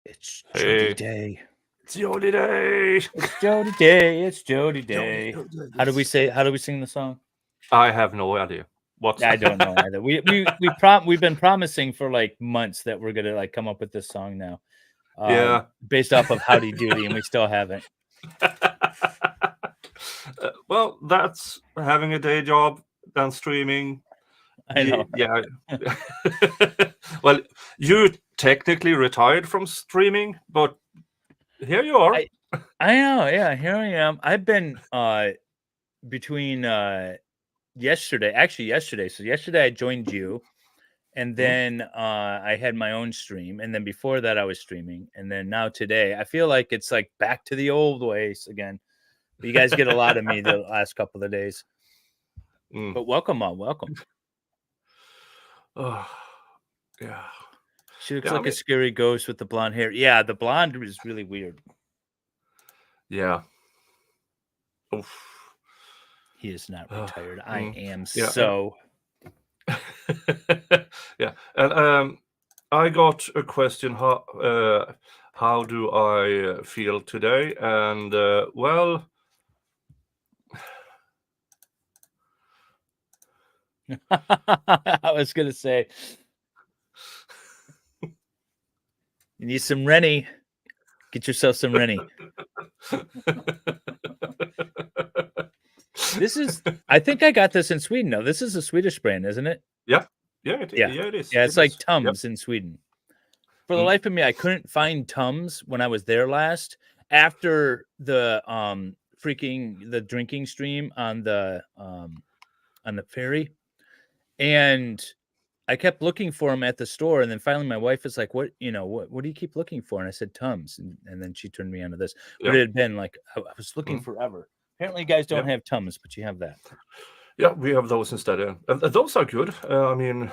It's Jodi Hey, Day. it's Jodi Day. It's Jodi Day. It's Jodi Jodi, Day. Jodi, How do we yes. say? How do we sing the song? I have no idea. What's I don't know either. We've been promising for like months that we're gonna like come up with this song now, yeah. based off of Howdy Doody, and we still haven't. Well, that's having a day job, then streaming. I know. Yeah. Well, you technically retired from streaming, but here you are. I know. Yeah, here I am. I've been between yesterday. So yesterday I joined you. And then I had my own stream. And then before that, I was streaming. And then now today, I feel like it's like back to the old ways again. But you guys get a lot of me the last couple of days. But welcome on, welcome. Oh, yeah. She looks like a scary ghost with the blonde hair. Yeah, the blonde is really weird. Yeah. Oof. He is not retired. I am yeah, so. Yeah, and I got a question. How do I feel today? And well, I was gonna say you need some Rennie. Get yourself some Rennie. This is, I think I got this in Sweden. No, this is a Swedish brand, isn't it? Yeah, it is. Yeah, it's like Tums in Sweden. For the life of me, I couldn't find Tums when I was there last. After the the drinking stream on the ferry, and I kept looking for them at the store, and then finally my wife was like, "What do you keep looking for?" And I said Tums, and then she turned me onto this. But it had been like I was looking forever. Apparently, you guys don't have Tums, but you have that. Yeah, we have those instead. And those are good. I mean,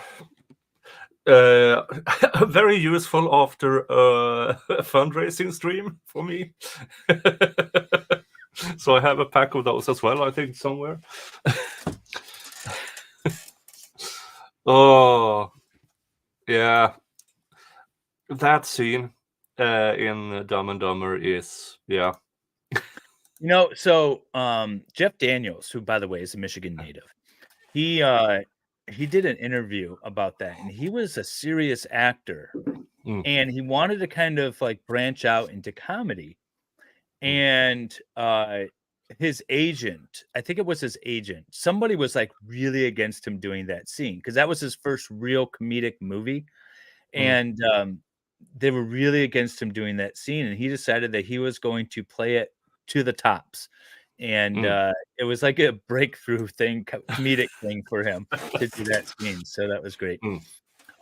very useful after a fundraising stream for me. So I have a pack of those as well, I think, somewhere. Oh, yeah. That scene in Dumb and Dumber is, yeah. So Jeff Daniels, who by the way is a Michigan native, he did an interview about that, and he was a serious actor, and he wanted to kind of like branch out into comedy, and his agent, I think it was his agent, somebody was like really against him doing that scene because that was his first real comedic movie, and they were really against him doing that scene, and he decided that he was going to play it to the tops. And it was like a breakthrough thing, comedic thing for him to do that scene. So that was great.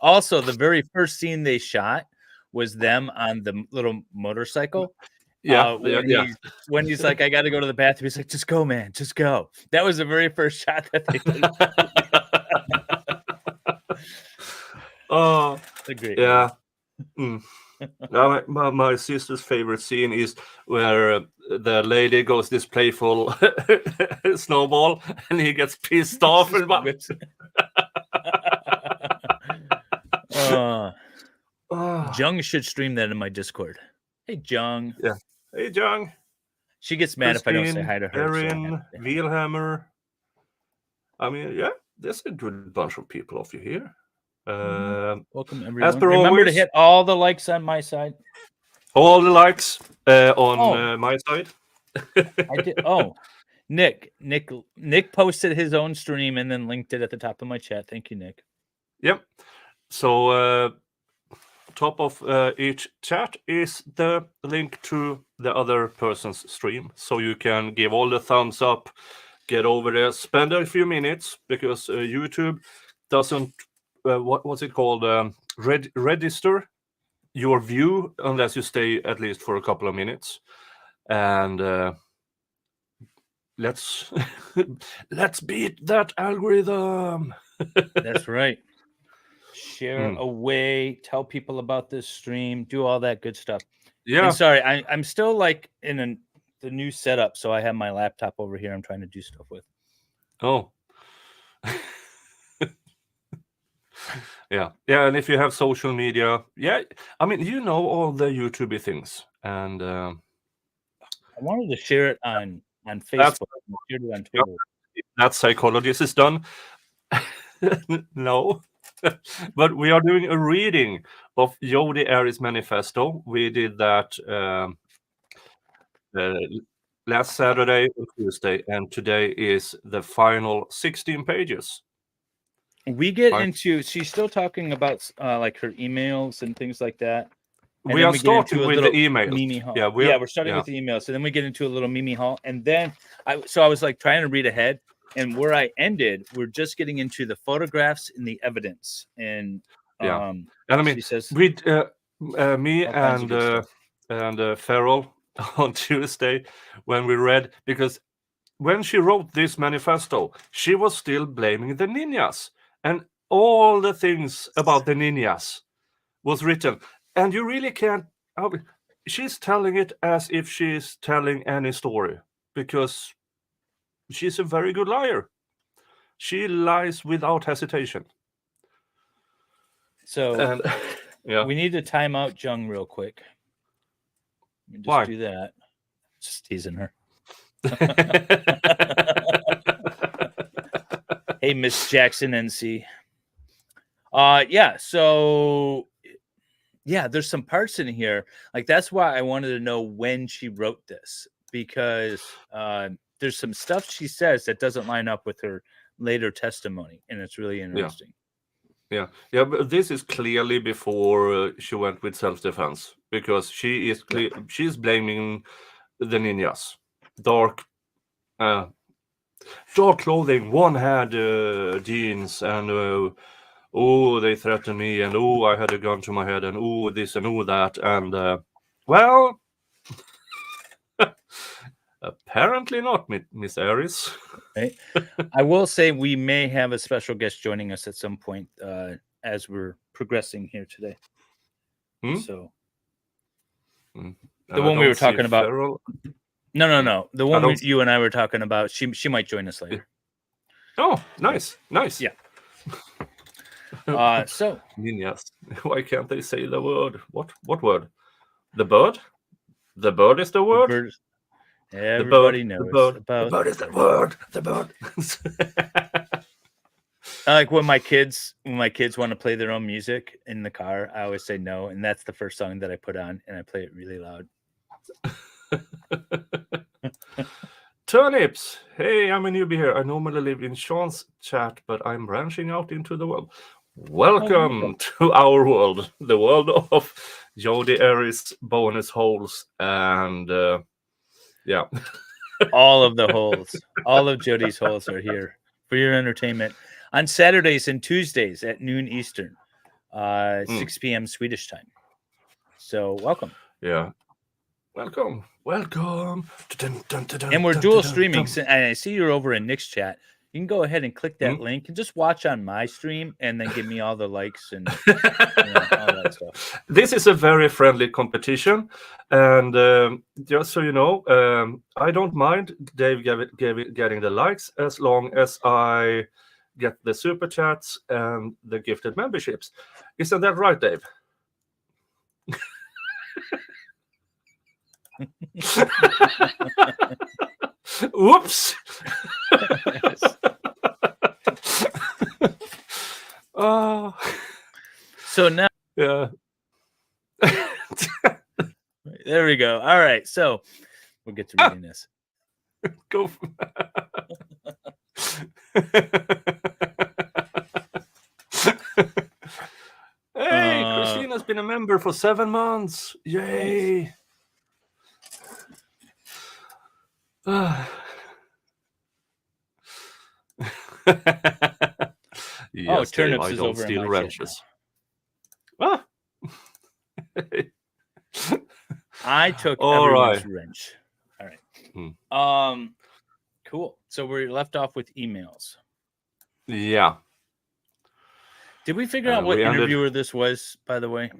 Also, the very first scene they shot was them on the little motorcycle. When he's like, I got to go to the bathroom, he's like, just go, man, just go. That was the very first shot that they did. Oh, great. Yeah. Now, my sister's favorite scene is where the lady goes this playful snowball, and he gets pissed off. Jung should stream that in my Discord. Hey, Jung. Yeah. Hey, Jung. She gets mad if I don't say hi to her. Erin, Vielhammer. I mean, yeah, there's a good bunch of people of you here. Welcome, everyone. Remember to hit all the likes on my side. All the likes on my side. I did. Oh, Nick posted his own stream and then linked it at the top of my chat. Thank you, Nick. Yep. So top of each chat is the link to the other person's stream, so you can give all the thumbs up, get over there, spend a few minutes, because YouTube doesn't what's it called, register your view unless you stay at least for a couple of minutes. And let's beat that algorithm. That's right. Share away, tell people about this stream, do all that good stuff. Yeah. And sorry, I'm still like in the new setup, so I have my laptop over here I'm trying to do stuff with. Oh. Yeah, and if you have social media, I mean, you know all the YouTube things, and I wanted to share it on that's Facebook. I shared it on Twitter. that psychologist is done. No, but we are doing a reading of Jodi Arias Manifesto. We did that last Saturday and Tuesday, and today is the final 16 pages. We get into, she's still talking about like her emails and things like that. And we then are we get starting into a with little the emails. Mimi Hall. Yeah, we're starting with the emails. So then we get into a little Mimi Hall. And then I was like trying to read ahead. And where I ended, we're just getting into the photographs and the evidence. And and I mean, she says, with me all kinds of good stuff. and Farrell on Tuesday when we read, because when she wrote this manifesto, she was still blaming the ninjas, and all the things about the ninjas was written, and you really can't. She's telling it as if she's telling any story, because she's a very good liar. She lies without hesitation. So And we need to time out Jung real quick. Let me just Why? do that. Just teasing her. Hey, Miss Jackson NC. So there's some parts in here. Like, that's why I wanted to know when she wrote this, because there's some stuff she says that doesn't line up with her later testimony, and it's really interesting. Yeah, but this is clearly before she went with self-defense, because she's blaming the ninjas. Dark clothing. One had jeans, and they threatened me, and I had a gun to my head, and this and that, and well, apparently not, Miss Arias. Right. I will say we may have a special guest joining us at some point as we're progressing here today. So the one we were talking about. Feral. No. The one you and I were talking about. She might join us later. Oh, nice. Yeah. So ninjas. Why can't they say the word? What word? The bird? The bird is the word? The bird. Everybody knows about the bird is the word. The bird. Like when my kids want to play their own music in the car, I always say no, and that's the first song that I put on, and I play it really loud. Turnips. Hey, I'm a newbie here. I normally live in Sean's chat, but I'm branching out into the world. Welcome to our world, the world of Jodi Arias bonus holes, and all of the holes, all of Jodi's holes are here for your entertainment on Saturdays and Tuesdays at noon Eastern, 6 p.m. Swedish time. So welcome. Yeah. Welcome. And we're dual streaming. And I see you're over in Nick's chat. You can go ahead and click that link and just watch on my stream and then give me all the likes and all that stuff. This is a very friendly competition. And just so you know, I don't mind Dave getting the likes as long as I get the super chats and the gifted memberships. Isn't that right, Dave? Whoops. So now, yeah. There we go. All right, so we'll get to reading this. Go. Hey, Christina's been a member for 7 months. Yay. Yes, Turnips Dave, is over steal in my wrenches. I took everyone's wrench. All right. Cool. So we left off with emails. Yeah. Did we figure out what interviewer this was, by the way?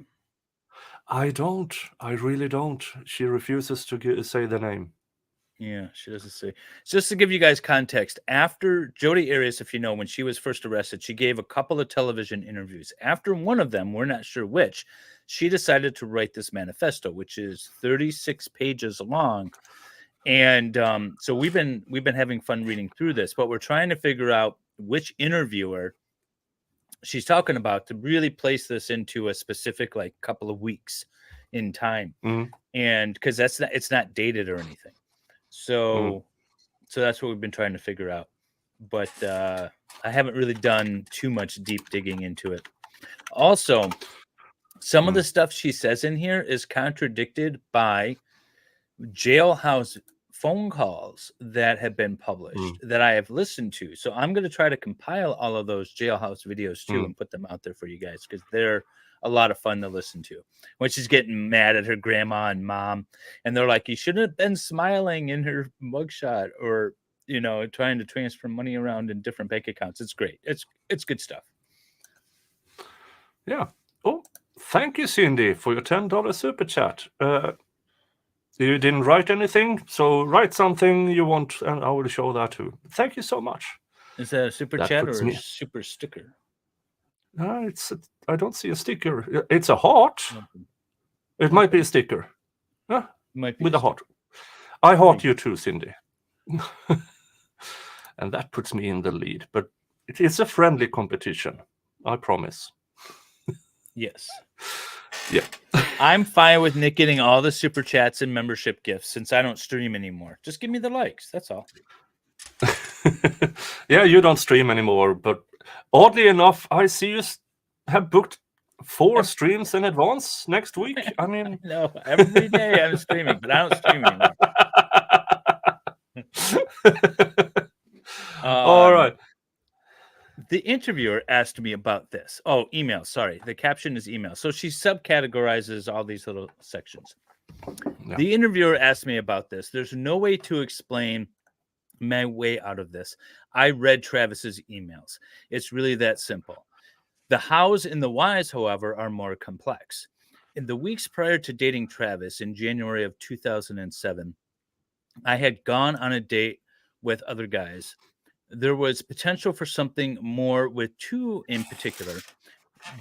I don't. I really don't. She refuses to say the name. Yeah, she doesn't say. Just to give you guys context, after Jodi Arias, if you know, when she was first arrested, she gave a couple of television interviews. After one of them, we're not sure which, she decided to write this manifesto, which is 36 pages long. And so we've been having fun reading through this, but we're trying to figure out which interviewer she's talking about to really place this into a specific like couple of weeks in time. And because it's not dated or anything. So that's what we've been trying to figure out. But I haven't really done too much deep digging into it. Also, some of the stuff she says in here is contradicted by jailhouse phone calls that have been published that I have listened to. So I'm going to try to compile all of those jailhouse videos too and put them out there for you guys because they're a lot of fun to listen to. When she's getting mad at her grandma and mom, and they're like, "You shouldn't have been smiling in her mugshot," or trying to transfer money around in different bank accounts. It's great. It's good stuff. Yeah. Oh, thank you, Cindy, for your $10 super chat. You didn't write anything, so write something you want, and I will show that too. Thank you so much. Is that a super chat or a super sticker? I don't see a sticker. It's a heart. It might be a sticker. Might be with a heart. I heart you too, Cindy. And that puts me in the lead. But it is a friendly competition. I promise. Yes. Yeah. I'm fine with Nick getting all the super chats and membership gifts since I don't stream anymore. Just give me the likes. That's all. Yeah, you don't stream anymore, but oddly enough, I see you have booked 4 streams in advance next week. I mean, no, every day I'm streaming, but I don't stream anymore. All right. The interviewer asked me about this. Oh, email. Sorry. The caption is email. So she subcategorizes all these little sections. Yeah. The interviewer asked me about this. There's no way to explain my way out of this. I read Travis's emails. It's really that simple. The hows and the whys, however, are more complex. In the weeks prior to dating Travis in January of 2007, I had gone on a date with other guys. There was potential for something more with 2 in particular.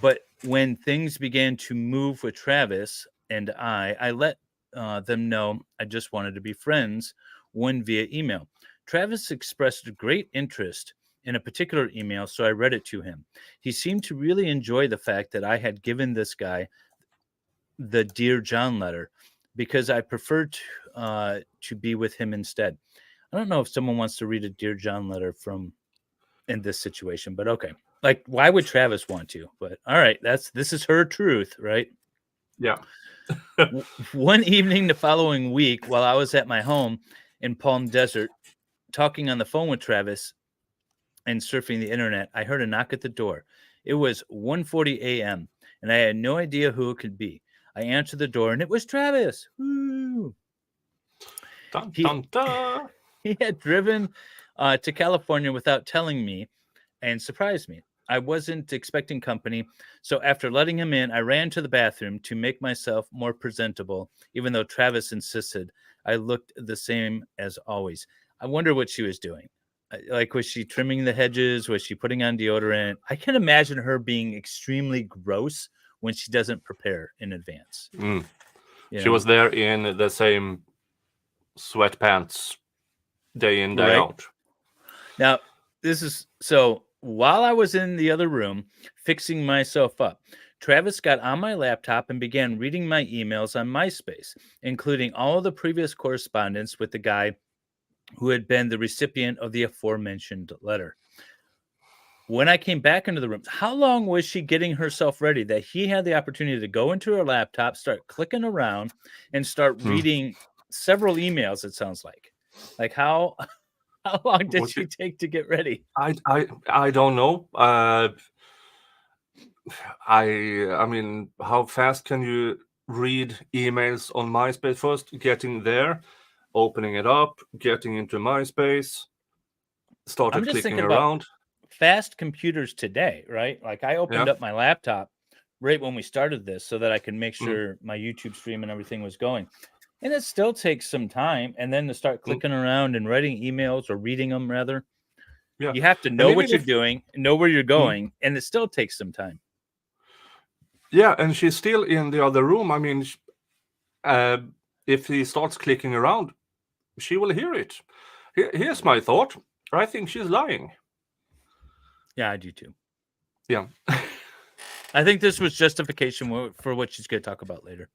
But when things began to move with Travis and I let them know I just wanted to be friends, one via email. Travis expressed great interest in a particular email, so I read it to him. He seemed to really enjoy the fact that I had given this guy the Dear John letter because I preferred to be with him instead. I don't know if someone wants to read a Dear John letter in this situation, but okay. Like, why would Travis want to? But all right, this is her truth, right? Yeah. One evening the following week, while I was at my home in Palm Desert, talking on the phone with Travis and surfing the internet, I heard a knock at the door. It was 1:40 a.m., and I had no idea who it could be. I answered the door, and it was Travis. Woo! Dun, dun, dun. He had driven to California without telling me and surprised me. I wasn't expecting company, so after letting him in, I ran to the bathroom to make myself more presentable, even though Travis insisted I looked the same as always. I wonder what she was doing. Like, was she trimming the hedges? Was she putting on deodorant? I can imagine her being extremely gross when she doesn't prepare in advance. She was there in the same sweatpants day in, day out. Now, this is so while I was in the other room fixing myself up, Travis got on my laptop and began reading my emails on MySpace, including all of the previous correspondence with the guy who had been the recipient of the aforementioned letter. When I came back into the room, how long was she getting herself ready that he had the opportunity to go into her laptop, start clicking around, and start reading several emails, it sounds like? Like, how long did she take to get ready? I don't know. I mean, how fast can you read emails on MySpace? First, getting there, opening it up, getting into MySpace, started clicking around. Fast computers today, right? Like, I opened up my laptop right when we started this so that I could make sure my YouTube stream and everything was going. And it still takes some time, and then to start clicking around and writing emails or reading them rather. Yeah. You have to And know even what you're if doing, know where you're going, and it still takes some time. yeah, and she's still in the other room. I mean, if he starts clicking around, she will hear it. Here's my thought. I think she's lying. Yeah, I do too. Yeah. I think this was justification for what she's going to talk about later.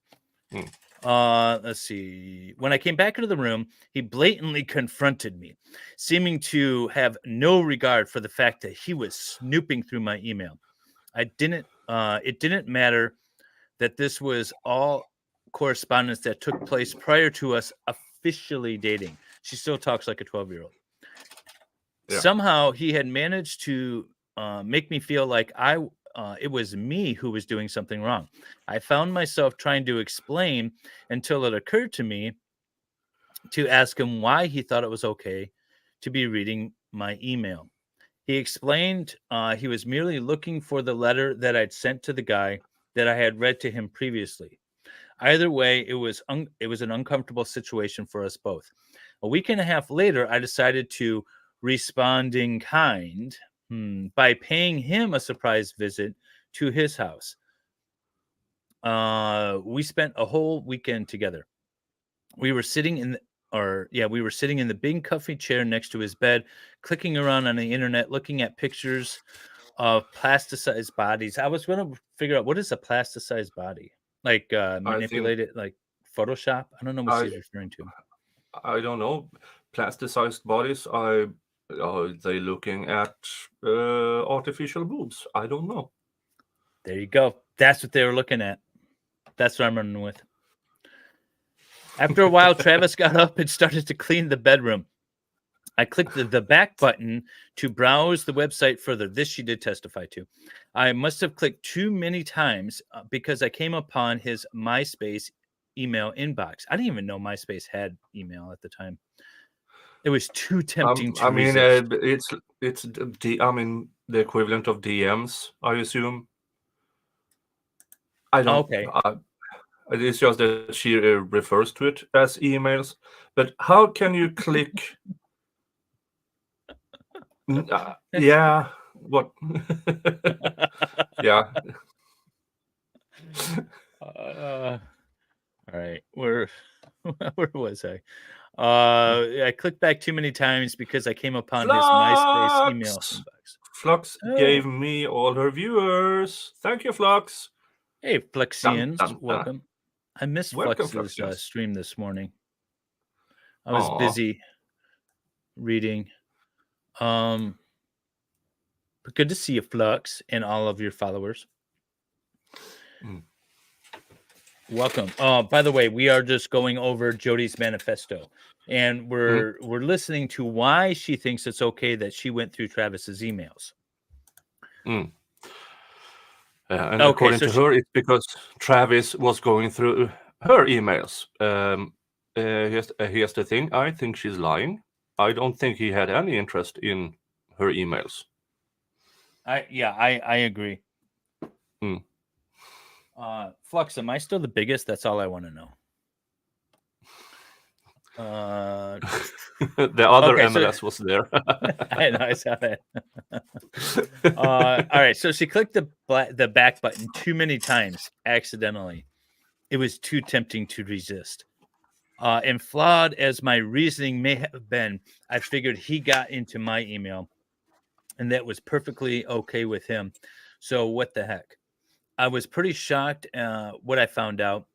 Let's see. When I came back into the room, he blatantly confronted me, seeming to have no regard for the fact that he was snooping through my email. It didn't matter that this was all correspondence that took place prior to us officially dating. She still talks like a 12-year-old. Yeah. Somehow he had managed to make me feel like it was me who was doing something wrong. I found myself trying to explain until it occurred to me to ask him why he thought it was okay to be reading my email. He explained he was merely looking for the letter that I'd sent to the guy that I had read to him previously. Either way, it was an uncomfortable situation for us both. A week and a half later, I decided to respond in kind by paying him a surprise visit to his house. We spent a whole weekend together. We were sitting in the big comfy chair next to his bed, clicking around on the internet, looking at pictures of plasticized bodies. I was going to figure out, what is a plasticized body? Like I think manipulate it, like Photoshop? I don't know what I she's referring to. I don't know. Plasticized bodies. Are they looking at artificial boobs? I don't know. There you go. That's what they were looking at. That's what I'm running with. After a while, Travis got up and started to clean the bedroom. I clicked the back button to browse the website further. This she did testify to. I must have clicked too many times because I came upon his MySpace email inbox. I didn't even know MySpace had email at the time. It was too tempting to I mean, resist. it's the equivalent of DMs, I assume. I don't. Okay. It's just that she refers to it as emails. But how can you click? Yeah. What? Yeah. All right. Where was I? I clicked back too many times because I came upon his MySpace email inbox. Flux Oh. gave me all her viewers. Thank you, Flux. Hey, Fluxians, Dun, dun, dun. welcome. I missed Welcome, Flux's Fluxians. stream this morning. I was busy reading. But good to see you, Flux, and all of your followers. Welcome. By the way, we are just going over Jodi's manifesto, and we're listening to why she thinks it's okay that she went through Travis's emails. And according to her, it's because Travis was going through her emails. Here's the thing. I think she's lying. I don't think he had any interest in her emails. I agree. Flux, am I still the biggest? That's all I want to know. The other MLS was there. I know, I saw that. All right, so she clicked the back button too many times accidentally. It was too tempting to resist. And flawed as my reasoning may have been, I figured he got into my email, and that was perfectly okay with him. So what the heck? I was pretty shocked what I found out,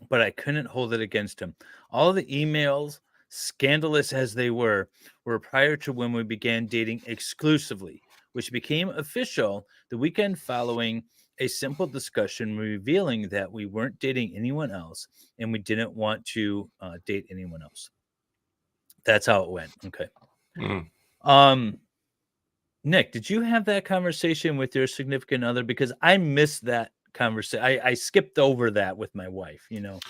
but I couldn't hold it against him. All the emails, scandalous as they were prior to when we began dating exclusively, which became official the weekend following a simple discussion revealing that we weren't dating anyone else and we didn't want to date anyone else. That's how it went. Okay. Nick, did you have that conversation with your significant other? Because I missed that conversation. I skipped over that with my wife, you know.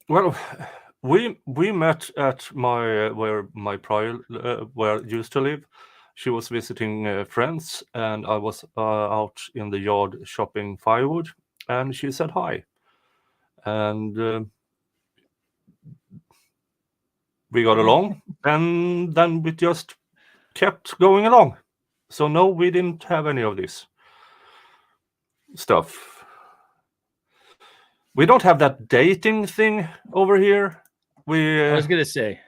Well, we met at my where I used to live. She was visiting friends, and I was out in the yard shopping firewood, and she said hi. and we got along, and then we just kept going along. So no, we didn't have any of this stuff. We don't have that dating thing over here. I was gonna say,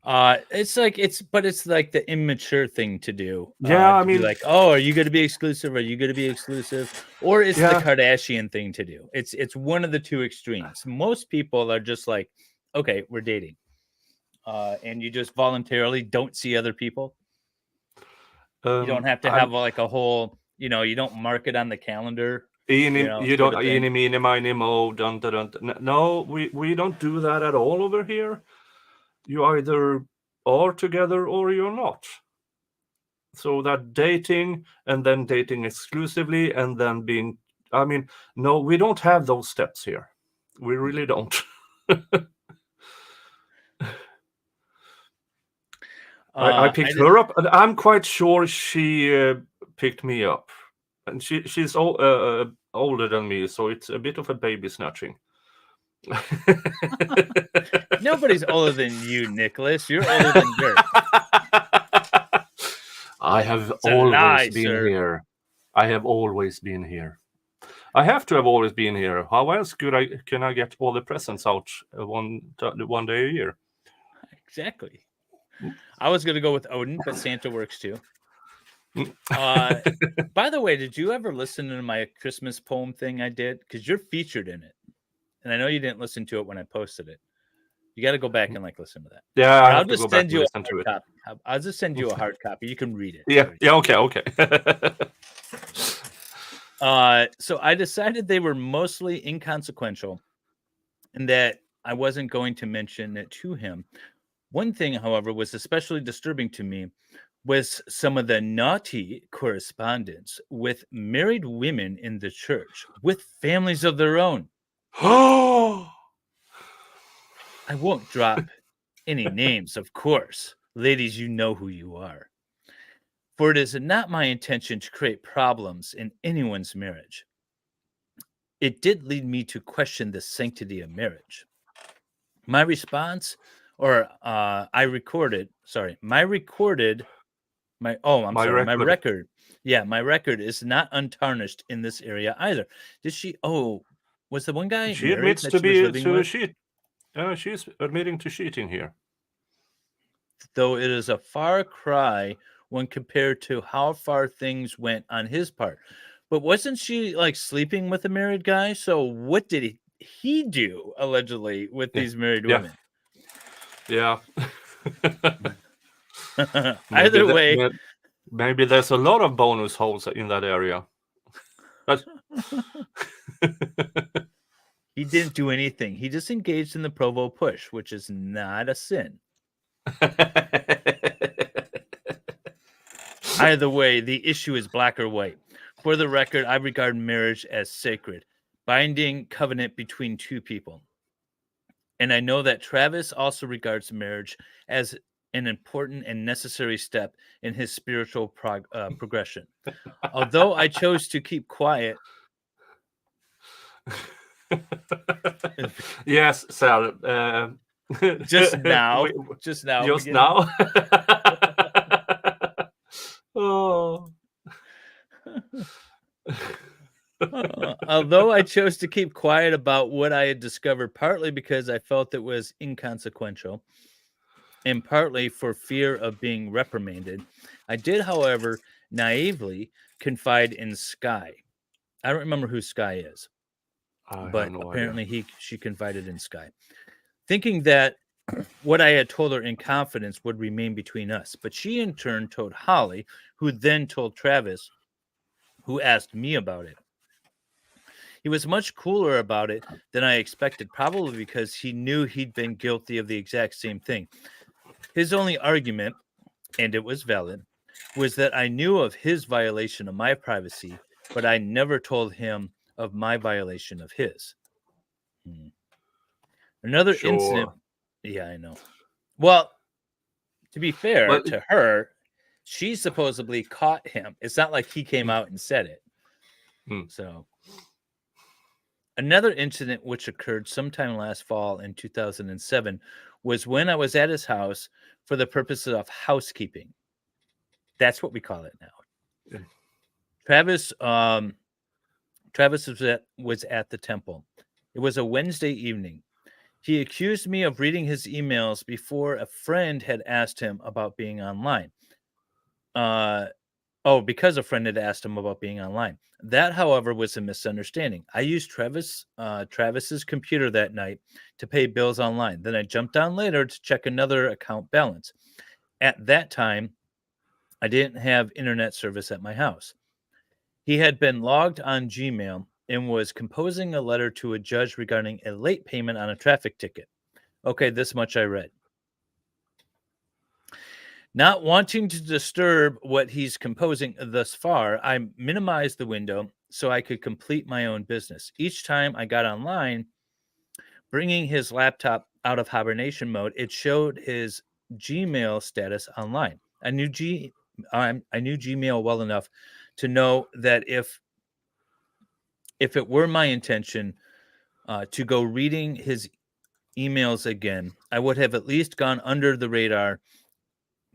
it's like the immature thing to do. Yeah, I to be mean, like, oh, are you going to be exclusive? Are you going to be exclusive? Or it's the Kardashian thing to do. It's one of the two extremes. Most people are just like, okay, we're dating, and you just voluntarily don't see other people. You don't have to have like a whole, you don't mark it on the calendar. You don't eeny, meeny, miny, mo, dun, dun, dun. No, we don't do that at all over here. You either are together or you're not. So that dating and then dating exclusively and then being, I mean, no, we don't have those steps here. We really don't. I picked her up, and I'm quite sure she picked me up. And she's older than me, so it's a bit of a baby snatching. Nobody's older than you, Nicholas. You're older than Dirk. I have always been here. I have always been here. I have to have always been here. How else can I get all the presents out one day a year? Exactly. I was going to go with Odin, but Santa works too. By the way, did you ever listen to my Christmas poem thing I did? Because you're featured in it. And I know you didn't listen to it when I posted it. You got to go back and listen to that. Yeah, I'll just send you a hard copy. I'll just send you a hard copy. You can read it. Yeah, okay. So I decided they were mostly inconsequential and that I wasn't going to mention it to him. One thing, however, was especially disturbing to me was some of the naughty correspondence with married women in the church with families of their own. I won't drop any names, of course. Ladies, you know who you are. For it is not my intention to create problems in anyone's marriage. It did lead me to question the sanctity of marriage. My response, my record. Yeah, my record is not untarnished in this area either. Was the one guy she admits to cheat? She's admitting to cheating here. Though it is a far cry when compared to how far things went on his part. But wasn't she sleeping with a married guy? So what did he do allegedly with these married women? Yeah. Either way, maybe there's a lot of bonus holes in that area. He didn't do anything. He just engaged in the Provo push, which is not a sin. Either way, the issue is black or white. For the record, I regard marriage as sacred, binding covenant between two people. And I know that Travis also regards marriage as an important and necessary step in his spiritual progression. Although I chose to keep quiet. Yes, Sal. Just now. Oh. Although I chose to keep quiet about what I had discovered, partly because I felt it was inconsequential, and partly for fear of being reprimanded, I did, however, naively confide in Sky. I don't remember who Sky is, but apparently she confided in Sky, thinking that what I had told her in confidence would remain between us. But she in turn told Holly, who then told Travis, who asked me about it. He was much cooler about it than I expected, probably because he knew he'd been guilty of the exact same thing. His only argument, and it was valid, was that I knew of his violation of my privacy, but I never told him of my violation of his. Another incident. Yeah, I know. Well, to be fair to her, she supposedly caught him. It's not like he came out and said it. So Another incident which occurred sometime last fall in 2007 was when I was at his house for the purposes of housekeeping. That's what we call it now. Yeah. Travis was at the temple. It was a Wednesday evening. He accused me of reading his emails before a friend had asked him about being online. Because a friend had asked him about being online. That, however, was a misunderstanding. I used Travis's computer that night to pay bills online. Then I jumped on later to check another account balance. At that time, I didn't have internet service at my house. He had been logged on Gmail and was composing a letter to a judge regarding a late payment on a traffic ticket. Okay, this much I read. Not wanting to disturb what he's composing thus far, I minimized the window so I could complete my own business. Each time I got online, bringing his laptop out of hibernation mode, it showed his Gmail status online. I knew Gmail well enough to know that if it were my intention to go reading his emails again, I would have at least gone under the radar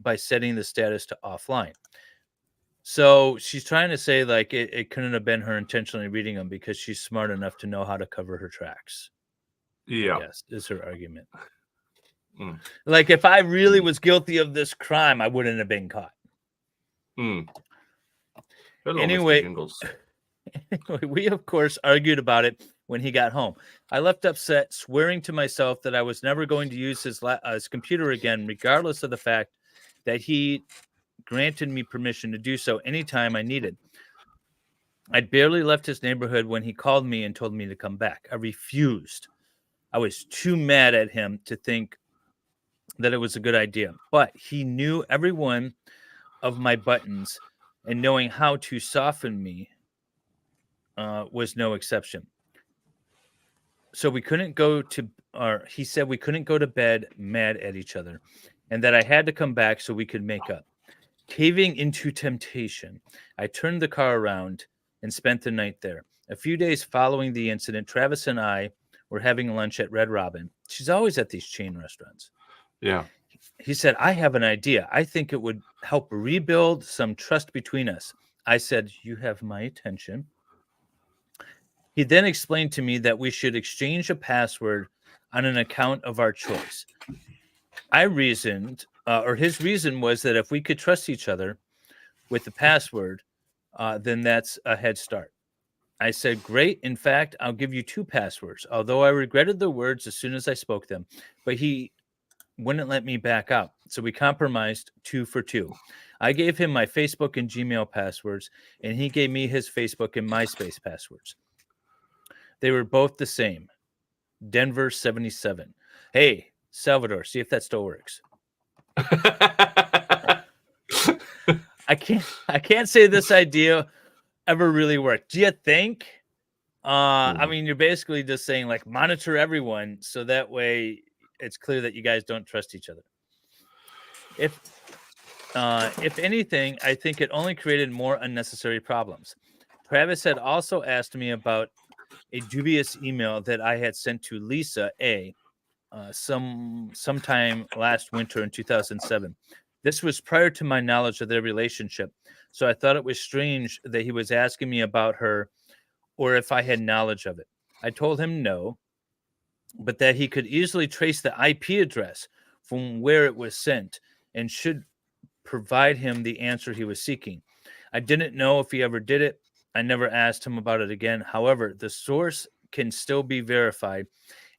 by setting the status to offline. So she's trying to say like it couldn't have been her intentionally reading them because she's smart enough to know how to cover her tracks. Yeah. Yes, is her argument. Mm. Like if I really was guilty of this crime, I wouldn't have been caught. Mm. Hello, Anyway, Mr. Jingles. we of course argued about it when he got home. I left upset, swearing to myself that I was never going to use his computer again, regardless of the fact that he granted me permission to do so anytime I needed. I'd barely left his neighborhood when he called me and told me to come back. I refused. I was too mad at him to think that it was a good idea, but he knew every one of my buttons, and knowing how to soften me was no exception. So we couldn't go to, or he said we couldn't go to bed mad at each other, and that I had to come back so we could make up. Caving into temptation, I turned the car around and spent the night there. A few days following the incident, Travis and I were having lunch at Red Robin. She's always at these chain restaurants. Yeah. He said, I have an idea. I think it would help rebuild some trust between us. I said, you have my attention. He then explained to me that we should exchange a password on an account of our choice. I reasoned, or his reason was that if we could trust each other with the password, then that's a head start. I said, great. In fact, I'll give you 2 passwords, although I regretted the words as soon as I spoke them. But he wouldn't let me back out. So we compromised 2 for 2. I gave him my Facebook and Gmail passwords, and he gave me his Facebook and MySpace passwords. They were both the same. Denver 77. Hey, Salvador, see if that still works. I can't say this idea ever really worked. Do you think? I mean, you're basically just saying like monitor everyone so that way it's clear that you guys don't trust each other. If anything, I think it only created more unnecessary problems. Travis had also asked me about a dubious email that I had sent to Lisa A. Sometime last winter in 2007. This was prior to my knowledge of their relationship, so I thought it was strange that he was asking me about her or if I had knowledge of it. I told him no, but that he could easily trace the IP address from where it was sent and should provide him the answer he was seeking. I didn't know if he ever did it. I never asked him about it again. However, the source can still be verified,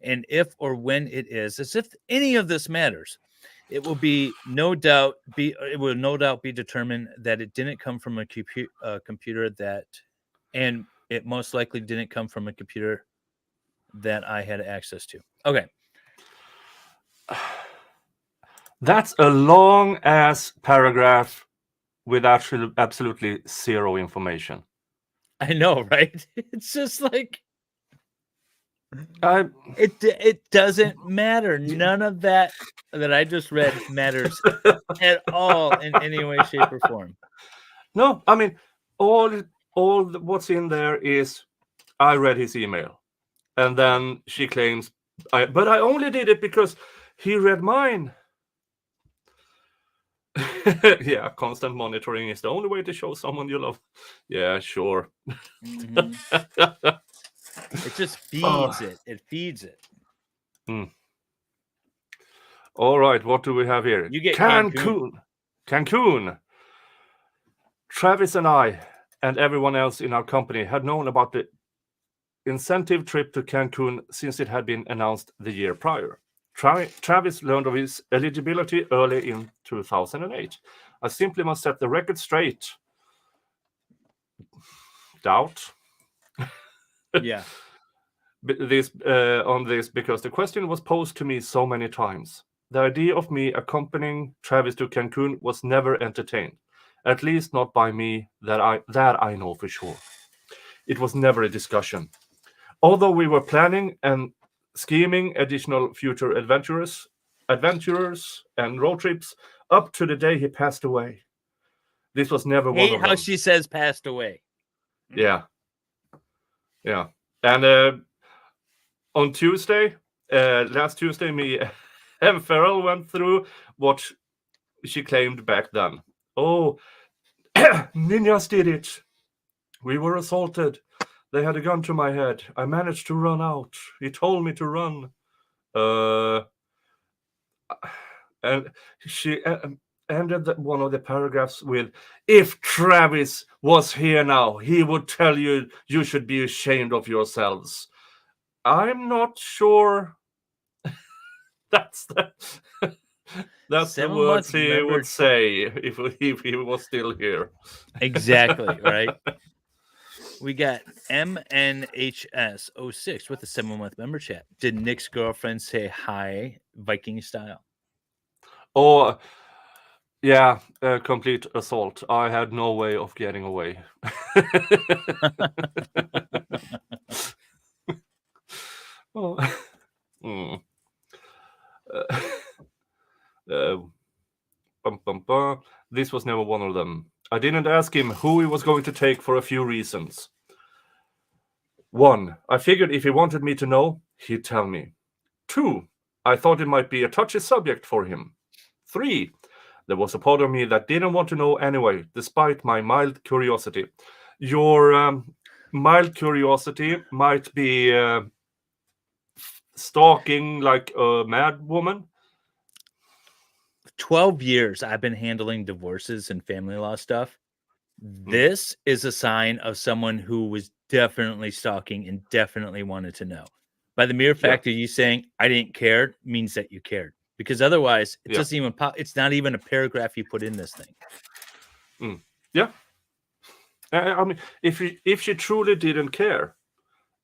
and if or when it is, as if any of this matters, it will no doubt be determined that it didn't come from a computer that, and it most likely didn't come from a computer that I had access to. Okay. That's a long ass paragraph with actually absolutely zero information. I know, right? It's just like I it doesn't matter. None of that I just read matters at all in any way, shape, or form. No, I mean all what's in there is I read his email. And then she claims, but I only did it because he read mine. Yeah, constant monitoring is the only way to show someone you love. Yeah, sure. Mm-hmm. It just feeds it. It feeds it. All right, what do we have here? You get Cancun. Travis and I and everyone else in our company had known about the incentive trip to Cancun since it had been announced the year prior. Travis learned of his eligibility early in 2008. I simply must set the record straight. Doubt. Yeah. On this because the question was posed to me so many times. The idea of me accompanying Travis to Cancun was never entertained, at least not by me that I know for sure. It was never a discussion. Although we were planning and scheming additional future adventurers and road trips up to the day he passed away. This was never one of them. How she says passed away. Yeah. And on Tuesday, last Tuesday, me and Farrell went through what she claimed back then. Oh, ninjas did it. We were assaulted. They had a gun to my head. I managed to run out. He told me to run. And she ended one of the paragraphs with, if Travis was here now, he would tell you you should be ashamed of yourselves. I'm not sure that's the words he would say if he was still here. Exactly, right? We got MNHS06 with a 7-month member chat. Did Nick's girlfriend say hi, Viking style? Oh, yeah, complete assault. I had no way of getting away. This was never one of them. I didn't ask him who he was going to take for a few reasons. 1, I figured if he wanted me to know, he'd tell me. 2, I thought it might be a touchy subject for him. 3, there was a part of me that didn't want to know anyway, despite my mild curiosity. Your mild curiosity might be stalking like a mad woman. 12 years I've been handling divorces and family law stuff. This is a sign of someone who was definitely stalking and definitely wanted to know. By the mere fact of you saying I didn't care means that you cared, because otherwise it doesn't even pop. It's not even a paragraph you put in this thing. Yeah. I mean, if she truly didn't care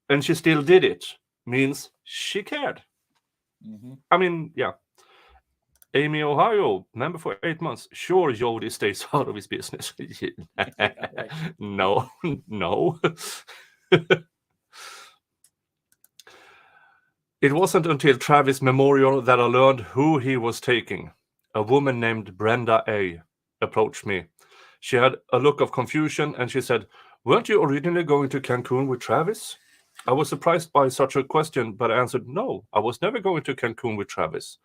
and she still did it, means she cared. I mean, yeah. Amy, Ohio, member for 8 months. Sure, Jodi stays out of his business. No. It wasn't until Travis' memorial that I learned who he was taking. A woman named Brenda A. approached me. She had a look of confusion and she said, "Weren't you originally going to Cancun with Travis?" I was surprised by such a question, but I answered, "No, I was never going to Cancun with Travis."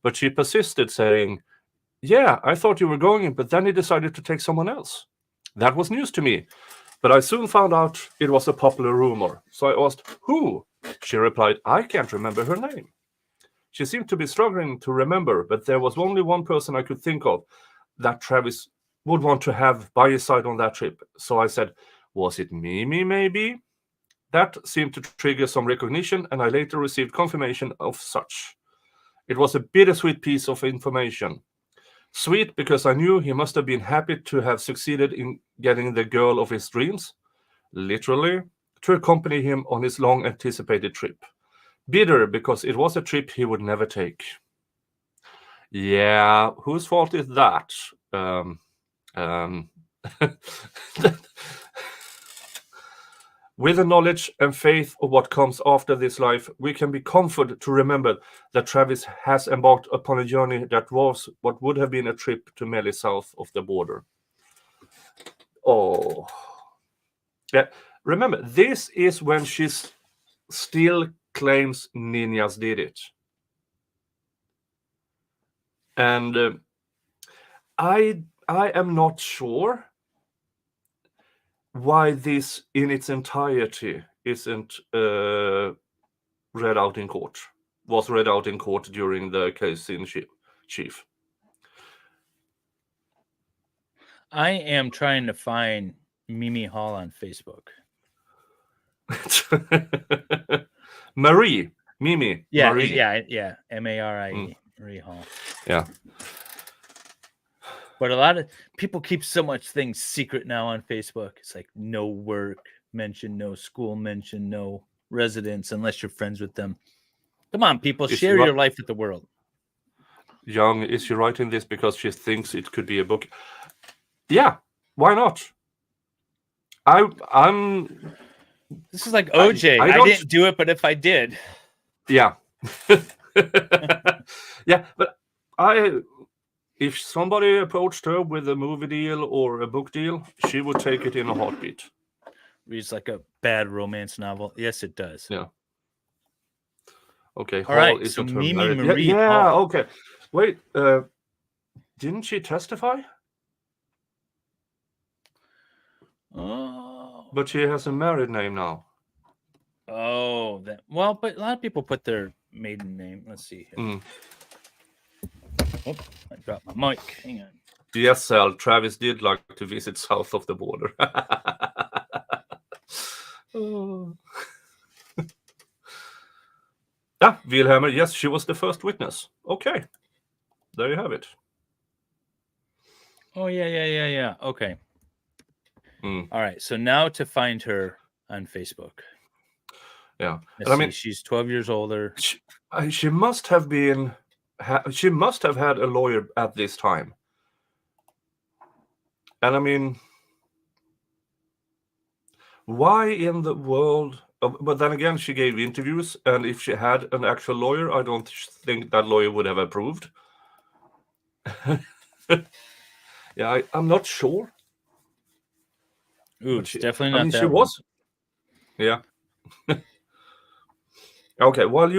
But she persisted, saying, "Yeah, I thought you were going, but then he decided to take someone else." That was news to me, but I soon found out it was a popular rumor. So I asked, "Who?" She replied, "I can't remember her name." She seemed to be struggling to remember, but there was only one person I could think of that Travis would want to have by his side on that trip. So I said, "Was it Mimi, maybe?" That seemed to trigger some recognition, and I later received confirmation of such. It was a bittersweet piece of information. Sweet because I knew he must have been happy to have succeeded in getting the girl of his dreams, literally, to accompany him on his long-anticipated trip. Bitter because it was a trip he would never take. Yeah, whose fault is that? With the knowledge and faith of what comes after this life, we can be comforted to remember that Travis has embarked upon a journey that was what would have been a trip to merely south of the border. Oh. Yeah. Remember, this is when she's still claims ninjas did it. And I am not sure why this in its entirety isn't was read out in court during the case in chief. I am trying to find Mimi Hall on Facebook. Mimi. Yeah, Marie. yeah. Marie. Marie Hall. Yeah. But a lot of people keep so much things secret now on Facebook. It's like no work mention, no school mention, no residence unless you're friends with them. Come on, people, share your life with the world. Young, is she writing this because she thinks it could be a book? Yeah, why not? I'm. This is like OJ. I didn't do it, but if I did. Yeah. Yeah, but if somebody approached her with a movie deal or a book deal, she would take it in a heartbeat. Reads like a bad romance novel. Yes, it does. Yeah. Okay. All right. So Mimi Marie. Yeah. Hall. Okay. Wait. Didn't she testify? Oh. But she has a married name now. Oh, well, but a lot of people put their maiden name. Let's see here. Oh, I dropped my mic. Hang on. Yes, Sal. Travis did like to visit south of the border. Yeah, Vielhammer. Yes, she was the first witness. Okay, there you have it. Oh yeah. Okay. All right. So now to find her on Facebook. Yeah, I mean, she's 12 years older. She must have been. She must have had a lawyer at this time. And I mean, why in the world? But then again, she gave interviews, and if she had an actual lawyer, I don't think that lawyer would have approved. Yeah, I'm not sure. Ooh, it's definitely not that she was. Yeah. Okay, while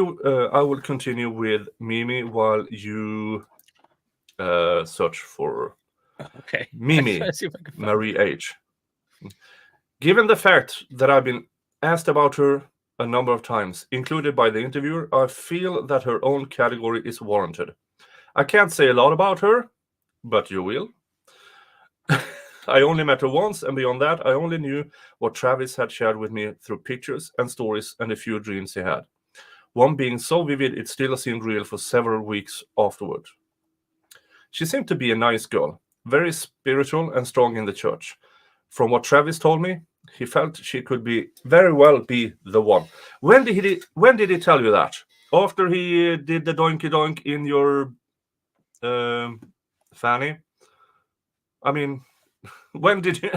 I will continue with Mimi while you search for Mimi Marie H. Given the fact that I've been asked about her a number of times, included by the interviewer, I feel that her own category is warranted. I can't say a lot about her, but you will. I only met her once, and beyond that, I only knew what Travis had shared with me through pictures and stories and a few dreams he had. One being so vivid it still seemed real for several weeks afterward. She seemed to be a nice girl, very spiritual and strong in the church. From what Travis told me, he felt she could very well be the one. When did he tell you that? After he did the donkey donk in your fanny? I mean, when did you?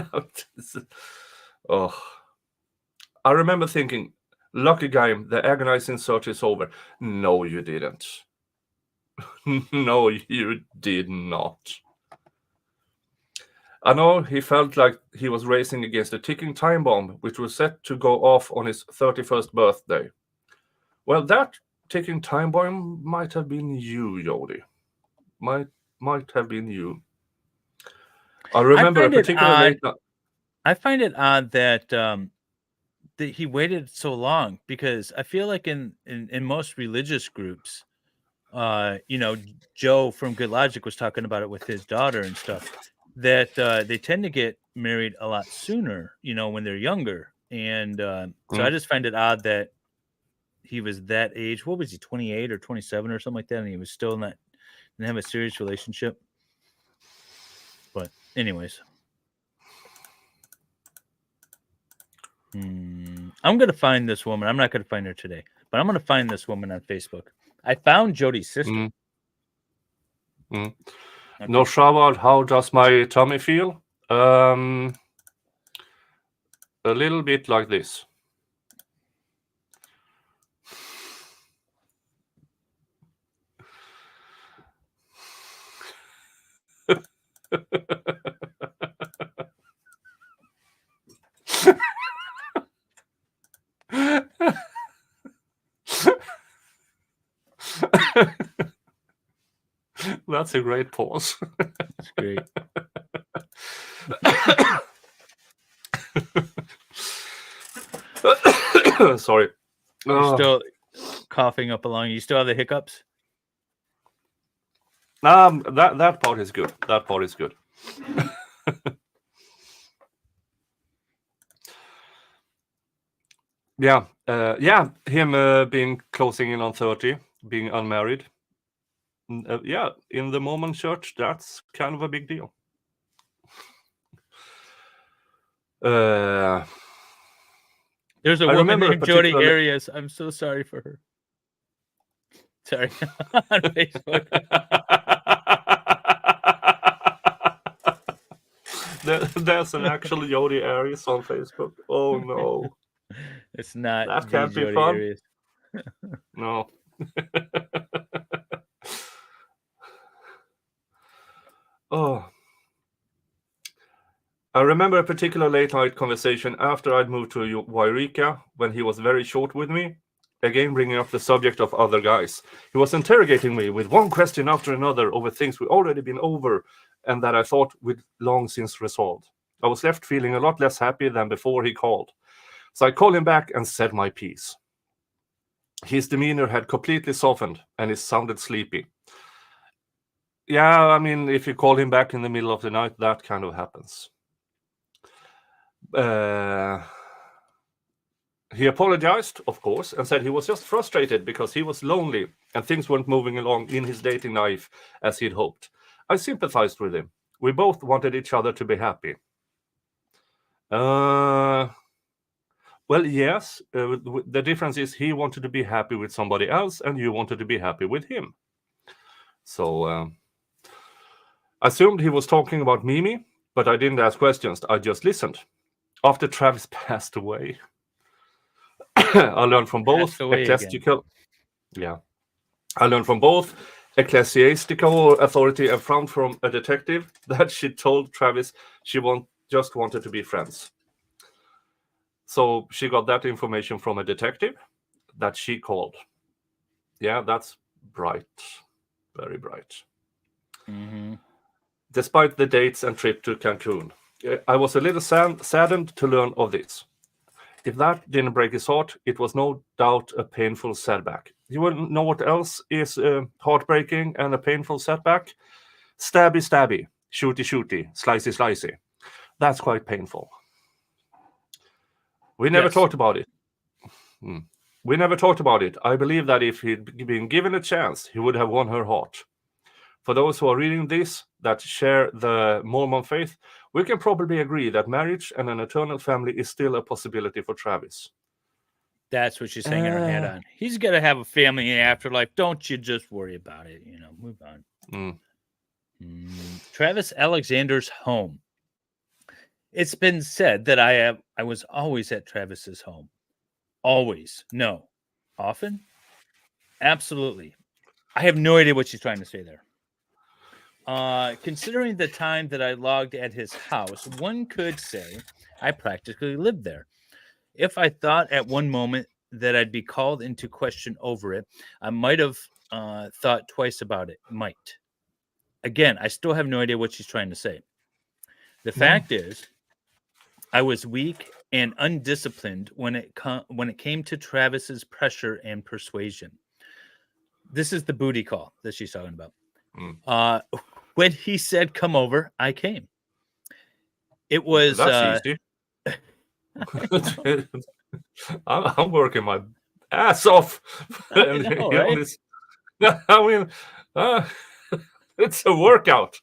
Oh, I remember thinking, lucky guy, the agonizing search is over. No, you didn't. No, you did not. I know he felt like he was racing against a ticking time bomb, which was set to go off on his 31st birthday. Well, that ticking time bomb might have been you, Jodi. Might have been you. I remember a particular late night. I find it odd that that he waited so long, because I feel like in most religious groups, Joe from Good Logic was talking about it with his daughter and stuff, that they tend to get married a lot sooner, when they're younger. And so I just find it odd that he was that age. What was he, 28 or 27 or something like that? And he was still didn't have a serious relationship. But anyways. I'm going to find this woman. I'm not going to find her today, but I'm going to find this woman on Facebook. I found Jodi's sister. Okay. No, Shawad, how does my tummy feel? A little bit like this. That's a great pause. It's great. Sorry. You're still coughing up along. You still have the hiccups? That part is good. That part is good. Yeah. Him being closing in on 30, being unmarried. Yeah, in the Mormon church, that's kind of a big deal. There's a I woman remember named Jodi Arias. I'm so sorry for her. Sorry. On Facebook. There's an actual Jodi Arias on Facebook. Oh no. It's not That the can't be Jodi fun. Arias. No. Oh. I remember a particular late night conversation after I'd moved to Wairika when he was very short with me, again bringing up the subject of other guys. He was interrogating me with one question after another over things we'd already been over and that I thought we'd long since resolved. I was left feeling a lot less happy than before he called. So I called him back and said my piece. His demeanor had completely softened and he sounded sleepy. Yeah, I mean, if you call him back in the middle of the night, that kind of happens. He apologized, of course, and said he was just frustrated because he was lonely and things weren't moving along in his dating life as he'd hoped. I sympathized with him. We both wanted each other to be happy. Well, yes. The difference is he wanted to be happy with somebody else and you wanted to be happy with him. So I assumed he was talking about Mimi, but I didn't ask questions. I just listened. After Travis passed away, I learned from both ecclesiastical. Yeah, I learned from both ecclesiastical authority and from a detective that she told Travis she just wanted to be friends. So she got that information from a detective that she called. Yeah, that's bright, very bright. Mm-hmm. Despite the dates and trip to Cancun, I was a little saddened to learn of this. If that didn't break his heart, it was no doubt a painful setback. You wouldn't know what else is heartbreaking and a painful setback? Stabby, stabby, shooty, shooty, slicey, slicey. That's quite painful. We never talked about it. We never talked about it. I believe that if he'd been given a chance, he would have won her heart. For those who are reading this that share the Mormon faith, we can probably agree that marriage and an eternal family is still a possibility for Travis. That's what she's hanging her hat on. He's going to have a family in the afterlife. Don't you just worry about it. Move on. Travis Alexander's home. It's been said that I was always at Travis's home. Always. No. Often? Absolutely. I have no idea what she's trying to say there. Considering the time that I logged at his house, one could say I practically lived there. If I thought at one moment that I'd be called into question over it, I might have thought twice about it. Might. Again, I still have no idea what she's trying to say. The fact is, I was weak and undisciplined when it came to Travis's pressure and persuasion. This is the booty call that she's talking about. When he said, "Come over," I came. It was that's easy. I'm working my ass off. I know, right? I mean, it's a workout.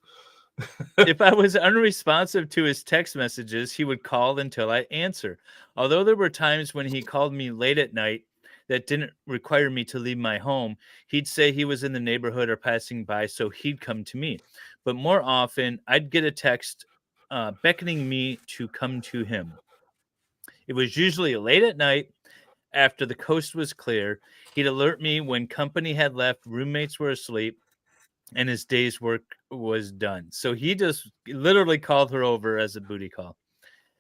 If I was unresponsive to his text messages, he would call until I answer. Although there were times when he called me late at night that didn't require me to leave my home, he'd say he was in the neighborhood or passing by, so he'd come to me. But more often, I'd get a text beckoning me to come to him. It was usually late at night after the coast was clear. He'd alert me when company had left, roommates were asleep, and his day's work was done. So he just literally called her over as a booty call.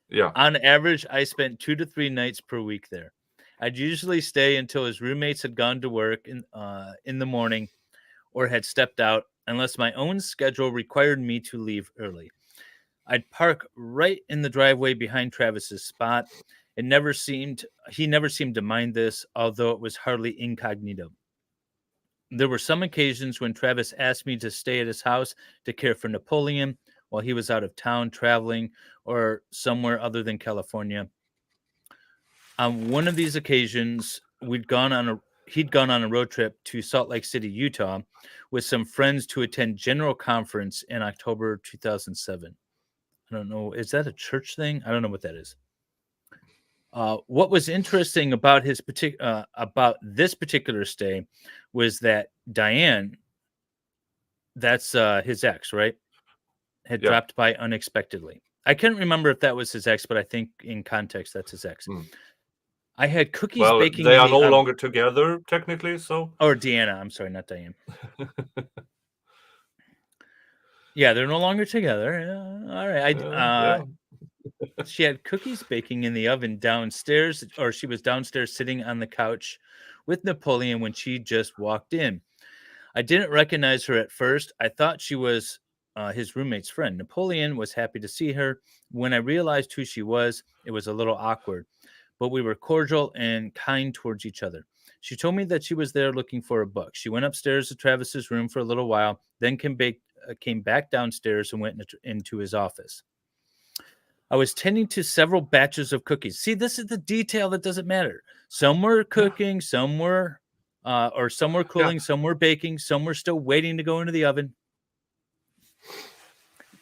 Yeah. On average, I spent 2 to 3 nights per week there. I'd usually stay until his roommates had gone to work in the morning. or had stepped out unless my own schedule required me to leave early. I'd park right in the driveway behind Travis's spot. He never seemed to mind this, although it was hardly incognito. There were some occasions when Travis asked me to stay at his house to care for Napoleon while he was out of town traveling or somewhere other than California. On one of these occasions, he'd gone on a road trip to Salt Lake City, Utah, with some friends to attend General Conference in October 2007. I don't know. Is that a church thing? I don't know what that is. What was interesting about about this particular stay was that Diane, that's his ex, right, had dropped by unexpectedly. I couldn't remember if that was his ex, but I think in context that's his ex. I had cookies baking. They are no longer together, technically. So, or Deanna, I'm sorry, not Diane. Yeah, they're no longer together. All right. She had cookies baking in the oven downstairs, or she was downstairs sitting on the couch with Napoleon when she just walked in. I didn't recognize her at first. I thought she was his roommate's friend. Napoleon was happy to see her. When I realized who she was, it was a little awkward, but we were cordial and kind towards each other. She told me that she was there looking for a book. She went upstairs to Travis's room for a little while, then came back downstairs and went into his office. I was tending to several batches of cookies. See, this is the detail that doesn't matter. Some were cooking, some were cooling, some were baking, some were still waiting to go into the oven.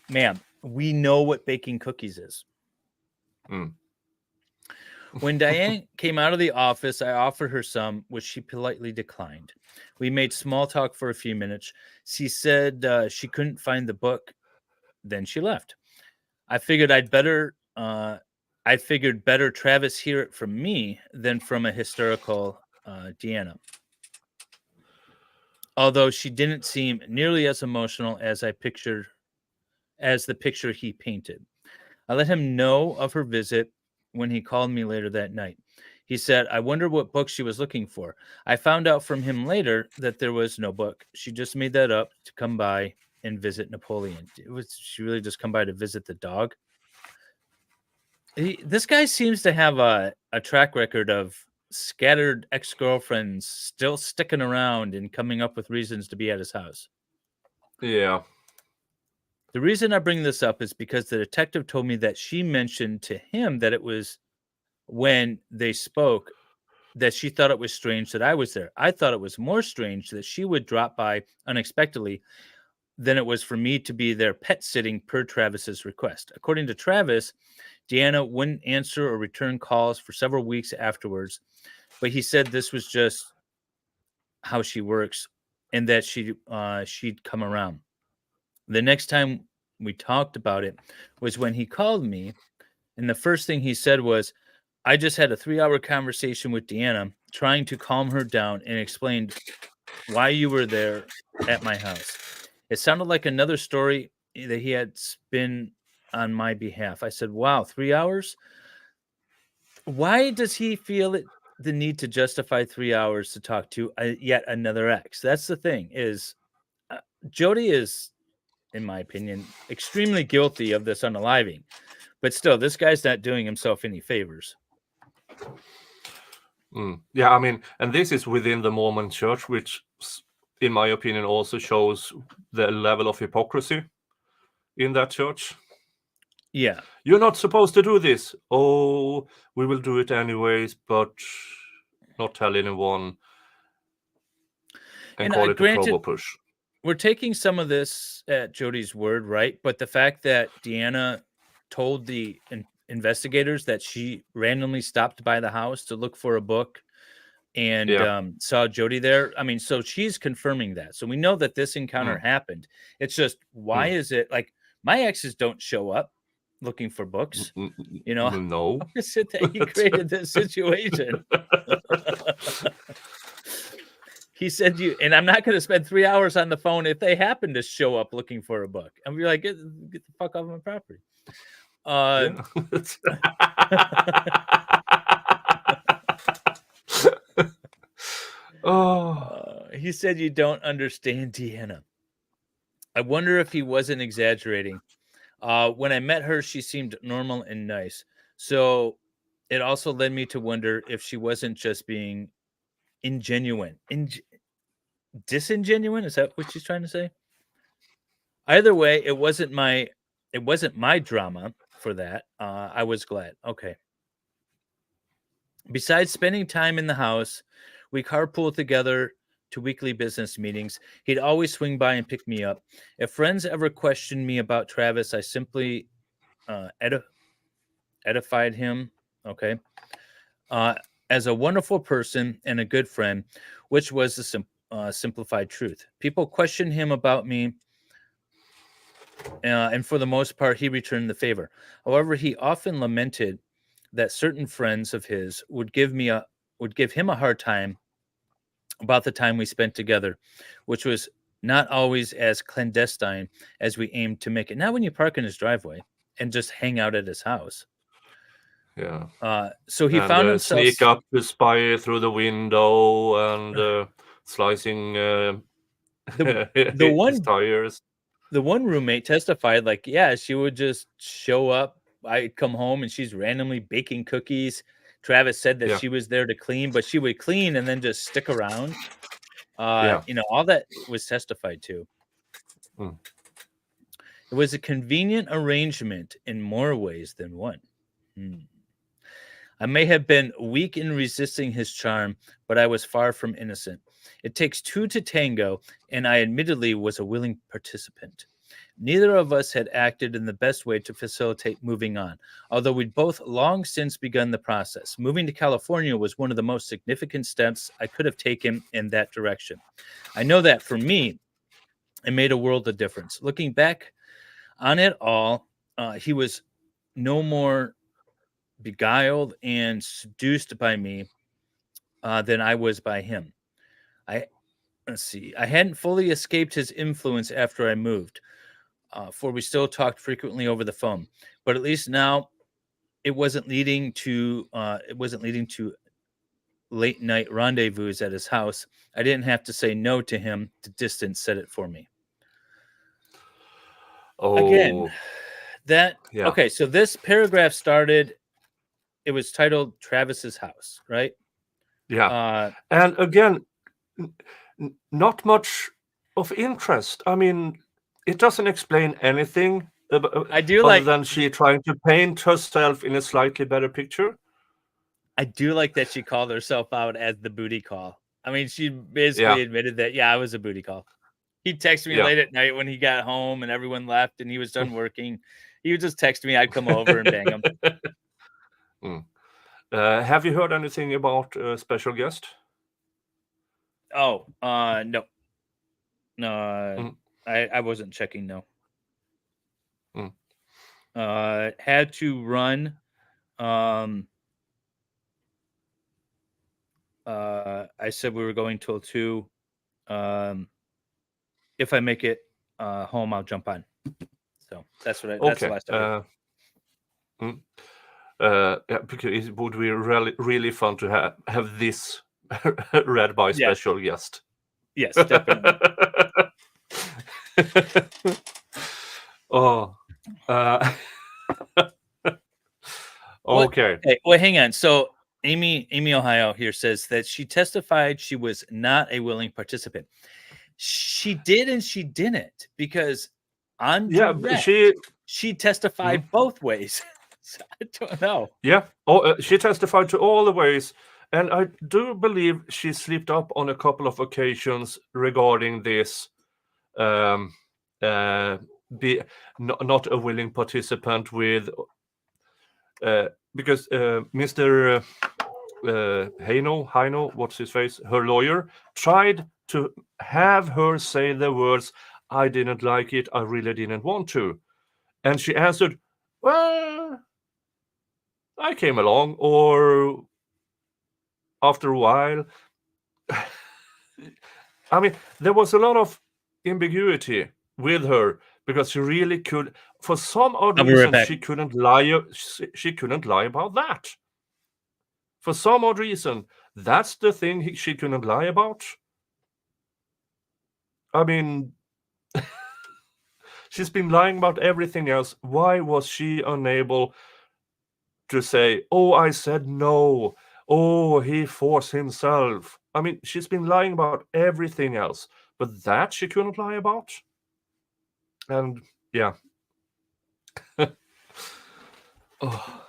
Ma'am, we know what baking cookies is. When Diane came out of the office, I offered her some, which she politely declined. We made small talk for a few minutes. She said she couldn't find the book. Then she left. I figured better Travis hear it from me than from a hysterical Deanna. Although she didn't seem nearly as emotional as the picture he painted. I let him know of her visit when he called me later that night. He said, I wonder what book she was looking for. I found out from him later that there was no book. She just made that up to come by and visit Napoleon. She really just come by to visit the dog? This guy seems to have a track record of scattered ex-girlfriends still sticking around and coming up with reasons to be at his house. Yeah. The reason I bring this up is because the detective told me that she mentioned to him that it was when they spoke that she thought it was strange that I was there. I thought it was more strange that she would drop by unexpectedly than it was for me to be there pet sitting per Travis's request. According to Travis, Deanna wouldn't answer or return calls for several weeks afterwards, but he said this was just how she works and that she'd come around. The next time we talked about it was when he called me, and the first thing he said was, I just had a 3-hour conversation with Deanna trying to calm her down and explained why you were there at my house. It sounded like another story that he had spun on my behalf. I said, wow, 3 hours? Why does he feel the need to justify 3 hours to talk to yet another ex? That's the thing is Jodi is, in my opinion, extremely guilty of this unaliving. But still, this guy's not doing himself any favors. Yeah, I mean, and this is within the Mormon church, which, in my opinion, also shows the level of hypocrisy in that church. Yeah. You're not supposed to do this. Oh, we will do it anyways, but not tell anyone and call it a probo push. We're taking some of this at Jodi's word, right? But the fact that Deanna told the investigators that she randomly stopped by the house to look for a book and saw Jodi there. I mean, so she's confirming that. So we know that this encounter happened. It's just, why is it like my exes don't show up looking for books? You know, no. How is it that he created this situation? He said and I'm not going to spend 3 hours on the phone if they happen to show up looking for a book. And be like, get the fuck off my property. He said you don't understand Deanna. I wonder if he wasn't exaggerating. When I met her, she seemed normal and nice. So it also led me to wonder if she wasn't just being ingenuine. Disingenuine? Is that what she's trying to say? Either way, it wasn't my drama for that. I was glad. Okay. Besides spending time in the house, we carpooled together to weekly business meetings. He'd always swing by and pick me up. If friends ever questioned me about Travis, I simply edified him. Okay. As a wonderful person and a good friend, which was the simplified truth. People questioned him about me, and for the most part, he returned the favor. However, he often lamented that certain friends of his would give him a hard time about the time we spent together, which was not always as clandestine as we aimed to make it. Not when you park in his driveway and just hang out at his house. Yeah. So he found himself sneak up to spy through the window and slicing his tires. The one roommate testified, like, yeah, she would just show up. I'd come home and she's randomly baking cookies. Travis said that she was there to clean, but she would clean and then just stick around. All that was testified to. Mm. It was a convenient arrangement in more ways than one. I may have been weak in resisting his charm, but I was far from innocent. It takes two to tango, and I admittedly was a willing participant. Neither of us had acted in the best way to facilitate moving on, although we'd both long since begun the process. Moving to California was one of the most significant steps I could have taken in that direction. I know that for me, it made a world of difference. Looking back on it all, he was no more beguiled and seduced by me than I was by him. I hadn't fully escaped his influence after I moved, for we still talked frequently over the phone. But at least now, it wasn't leading to late night rendezvous at his house. I didn't have to say no to him. The distance said it for me. Again, okay. So this paragraph started. It was titled Travis's House, right? Yeah. And again, not much of interest. I mean, it doesn't explain anything other than she trying to paint herself in a slightly better picture. I do like that she called herself out as the booty call. I mean, she basically admitted that, I was a booty call. He texted me late at night when he got home and everyone left and he was done working. He would just text me. I'd come over and bang him. Have you heard anything about a special guest? Oh, no. No, I wasn't checking, no. Had to run. I said we were going till 2. If I make it home, I'll jump on. So that's the last I heard. Because it would be really fun to have this read by special guest. Yes, definitely. Okay. Well, hang on. So Amy Ohio here says that she testified she was not a willing participant. She did and she didn't, because on direct, she testified both ways. So I don't know. Yeah. She testified to all the ways. And I do believe she slipped up on a couple of occasions regarding this not a willing participant with because Mr. Heino, what's his face, her lawyer, tried to have her say the words, "I didn't like it, I really didn't want to." And she answered, "Well, I came along," or after a while. I mean, there was a lot of ambiguity with her because she really could, for some odd reason, she couldn't lie. She couldn't lie about that. For some odd reason, that's the thing she couldn't lie about. I mean, she's been lying about everything else. Why was she unable to say, "Oh, I said no. Oh, he forced himself"? I mean, she's been lying about everything else, but that she couldn't lie about. And yeah. Oh.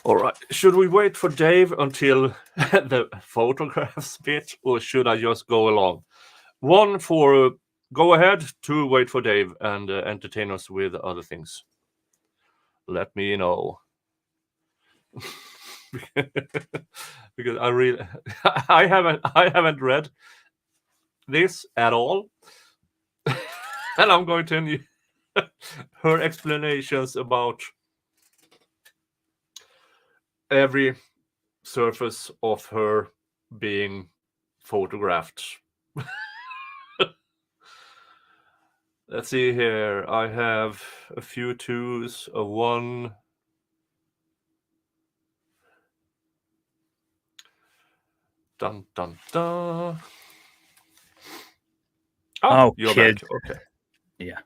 All right. Should we wait for Dave until the photographs bit, or should I just go along? 1 for go ahead, 2 wait for Dave and entertain us with other things. Let me know. Because I really I haven't read this at all. And I'm going to need her explanations about every surface of her being photographed. Let's see here. I have a few 2s, a 1. Dun dun dun. Oh, you're kid. back. Okay. Yeah.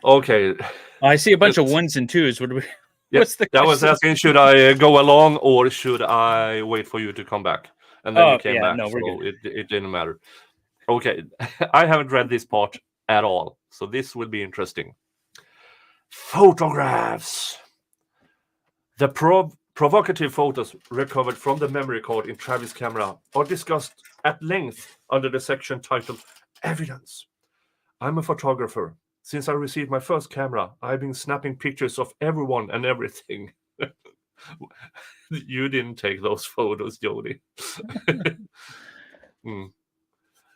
Okay. I see a bunch of 1s and 2s. What do we? Yeah, What's the that was question? asking, should I go along or should I wait for you to come back? And then you came back, no, we're so good. it didn't matter. Okay, I haven't read this part at all, so this will be interesting. Photographs. The provocative photos recovered from the memory card in Travis' camera are discussed at length under the section titled Evidence. I'm a photographer. Since I received my first camera, I've been snapping pictures of everyone and everything. You didn't take those photos, Jodi.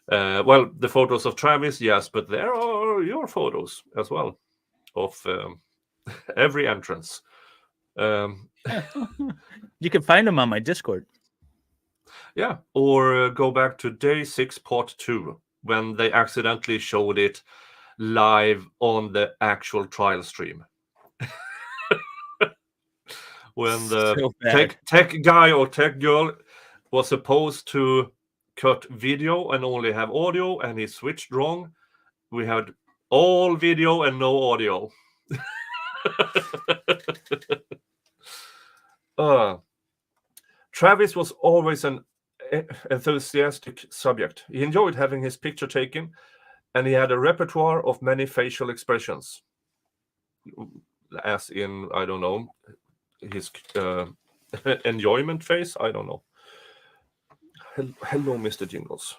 Well, the photos of Travis, yes, but there are your photos as well of every entrance. You can find them on my Discord. Yeah, or go back to day 6, part 2, when they accidentally showed it live on the actual trial stream. When the So tech guy or tech girl was supposed to cut video and only have audio, and he switched wrong. We had all video and no audio. Travis was always an enthusiastic subject. He enjoyed having his picture taken, and he had a repertoire of many facial expressions. As in, I don't know, his enjoyment face? I don't know. Hello, Mr. Jingles.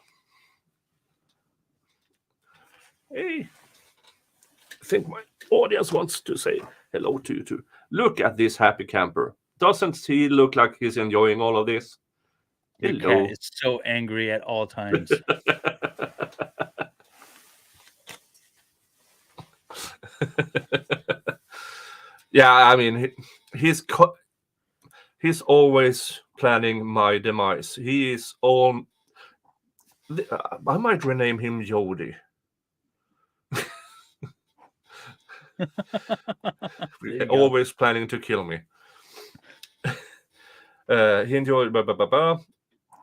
Hey. I think my audience wants to say hello to you too. Look at this happy camper. Doesn't he look like he's enjoying all of this? Your cat is so angry at all times. Yeah, I mean, he's always planning my demise. He is all. I might rename him Jodi. Always planning to kill me. He enjoyed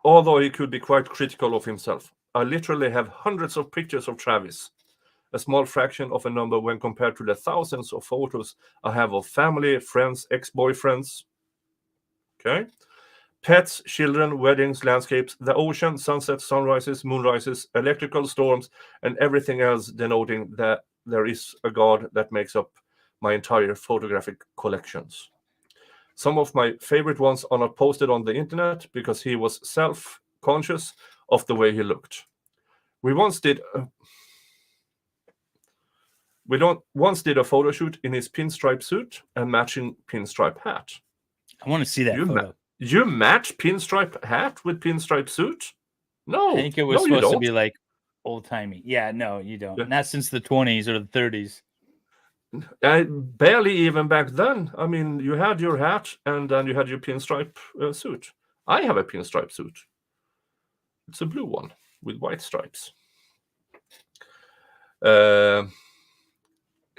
although he could be quite critical of himself. I literally have hundreds of pictures of Travis, a small fraction of a number when compared to the thousands of photos I have of family, friends, ex-boyfriends. Okay. Pets, children, weddings, landscapes, the ocean, sunsets, sunrises, moonrises, electrical storms, and everything else denoting that there is a God that makes up my entire photographic collections. Some of my favorite ones are not posted on the internet because he was self-conscious of the way he looked. We once did a photo shoot in his pinstripe suit and matching pinstripe hat. I want to see that photo. You match pinstripe hat with pinstripe suit? No, I think it was supposed to be like old-timey. Yeah, no, you don't. Yeah. Not since the 20s or the 30s. Barely even back then. I mean, you had your hat and then you had your pinstripe suit. I have a pinstripe suit. It's a blue one with white stripes. He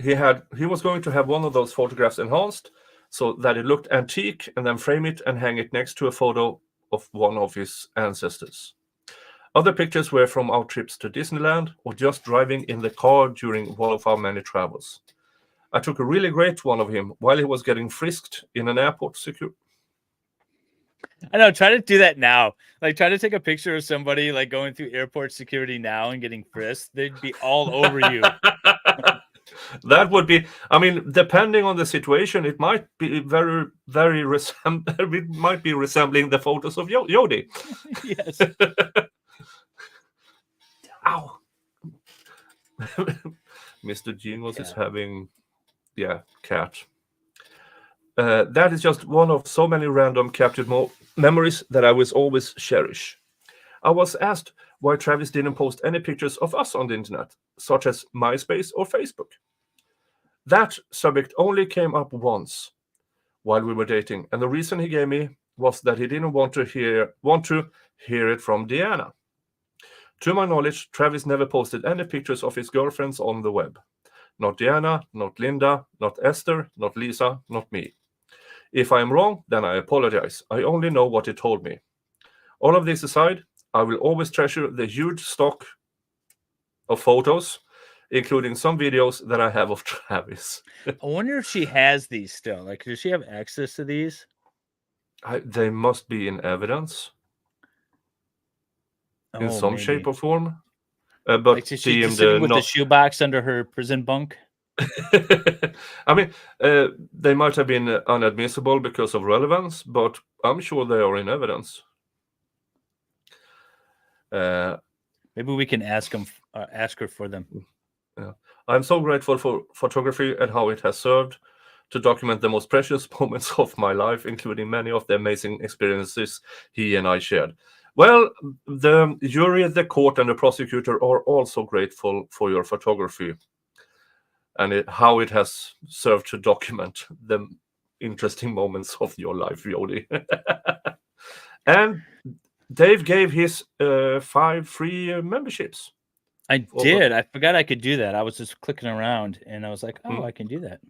was going to have one of those photographs enhanced so that it looked antique, and then frame it and hang it next to a photo of one of his ancestors. Other pictures were from our trips to Disneyland or just driving in the car during one of our many travels. I took a really great one of him while he was getting frisked in an airport security. I know. Try to do that now. Like, try to take a picture of somebody like going through airport security now and getting frisked. They'd be all over you. That would be, I mean, depending on the situation, it might be very, very it might be resembling the photos of Jodi. Yes. Ow. Mr. Jingles is having, cat. That is just one of so many random captured memories that I will always cherish. I was asked why Travis didn't post any pictures of us on the internet, such as MySpace or Facebook. That subject only came up once while we were dating, and the reason he gave me was that he didn't want to hear it from Diana. To my knowledge, Travis never posted any pictures of his girlfriends on the web. Not Diana, not Linda, not Esther, not Lisa, not me. If I am wrong, then I apologize. I only know what he told me. All of this aside, I will always treasure the huge stock of photos, including some videos that I have of Travis. I wonder if she has these still. Like, does she have access to these? They must be in evidence in some shape or form. But like, is she just sitting with the shoebox under her prison bunk? I mean, they might have been unadmissible because of relevance, but I'm sure they are in evidence. Maybe we can ask her for them. Yeah. I'm so grateful for photography and how it has served to document the most precious moments of my life, including many of the amazing experiences he and I shared. Well, the jury, the court, and the prosecutor are also grateful for your photography and how it has served to document the interesting moments of your life, Jodi. And Dave gave his 5 free memberships. I did. I forgot I could do that. I was just clicking around, and I was like, "Oh, I can do that."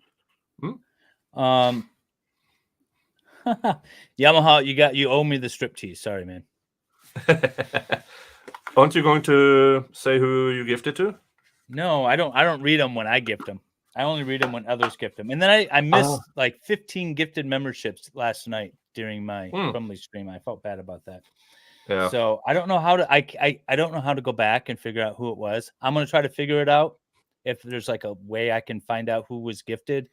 Yamaha, you owe me the striptease. Sorry, man. Aren't you going to say who you gifted to? No, I don't read them when I gift them. I only read them when others gift them. And then I missed like 15 gifted memberships last night during my Crumley stream. I felt bad about that. Yeah. So I don't know how to I don't know how to go back and figure out who it was. I'm gonna try to figure it out if there's like a way I can find out who was gifted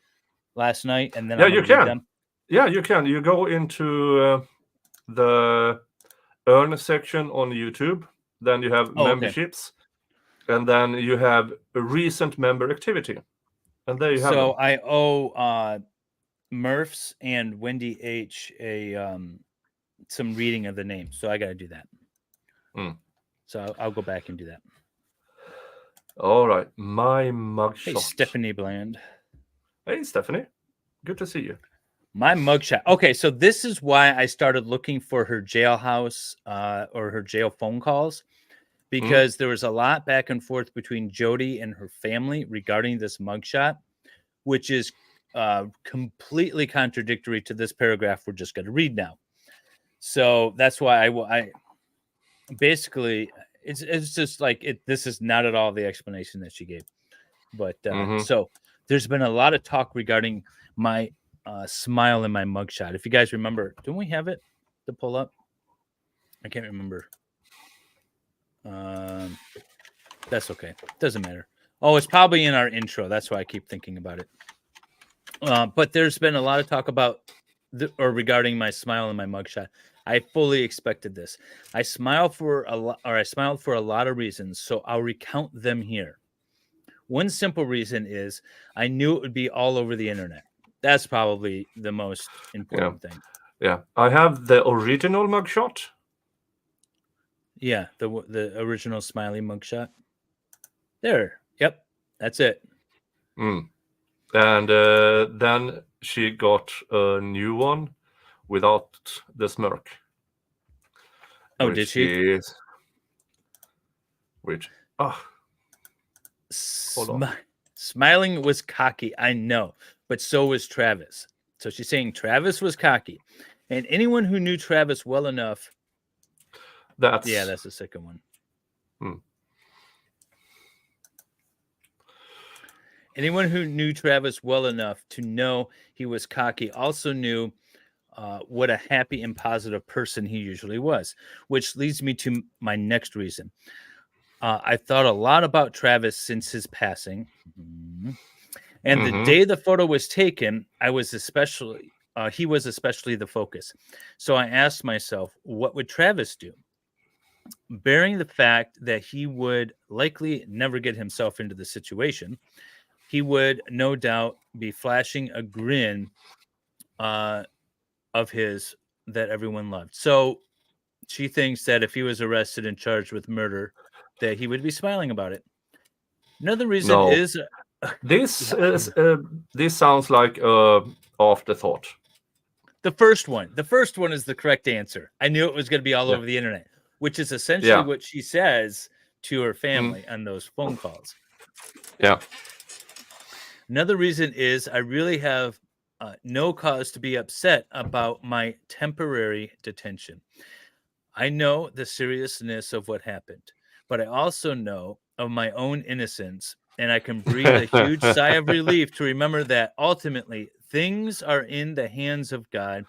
last night, and then you can. Them. Yeah, you can. You go into the earn section on YouTube. Then you have memberships, and then you have a recent member activity, and there you have. So I owe Murphs and Wendy H some reading of the name, so I got to do that. So I'll go back and do that. All right, my mugshot. Hey, Stephanie Bland. Hey, Stephanie. Good to see you. My mugshot. Okay, so this is why I started looking for her jailhouse or her jail phone calls, because there was a lot back and forth between Jodi and her family regarding this mugshot, which is completely contradictory to this paragraph we're just going to read now. So that's why I basically it's just like this is not at all the explanation that she gave. But so there's been a lot of talk regarding my smile in my mugshot. If you guys remember, don't we have it to pull up? I can't remember. That's okay. Doesn't matter. Oh, it's probably in our intro. That's why I keep thinking about it. But there's been a lot of talk about regarding my smile in my mugshot. I fully expected this. I smiled for a lot of reasons, so I'll recount them here. One simple reason is I knew it would be all over the internet. That's probably the most important thing. Yeah, I have the original mugshot. Yeah, the original smiley mugshot. There. Yep, that's it. And then she got a new one without the smirk. Oh, did she? Smiling was cocky, I know, but so was Travis. So she's saying Travis was cocky, and anyone who knew Travis well enough. That's the second one. Anyone who knew Travis well enough to know he was cocky also knew what a happy and positive person he usually was, which leads me to my next reason. I've thought a lot about Travis since his passing. And the day the photo was taken, he was especially the focus. So I asked myself, what would Travis do? Bearing the fact that he would likely never get himself into the situation, he would no doubt be flashing a grin of his that everyone loved. So she thinks that if he was arrested and charged with murder, that he would be smiling about it. Another reason is this sounds like afterthought. the first one. The first one is the correct answer. I knew it was going to be all over the internet, which is essentially what she says to her family on those phone calls. Yeah. Another reason is I really have no cause to be upset about my temporary detention. I know the seriousness of what happened, but I also know of my own innocence, and I can breathe a huge sigh of relief to remember that ultimately things are in the hands of God,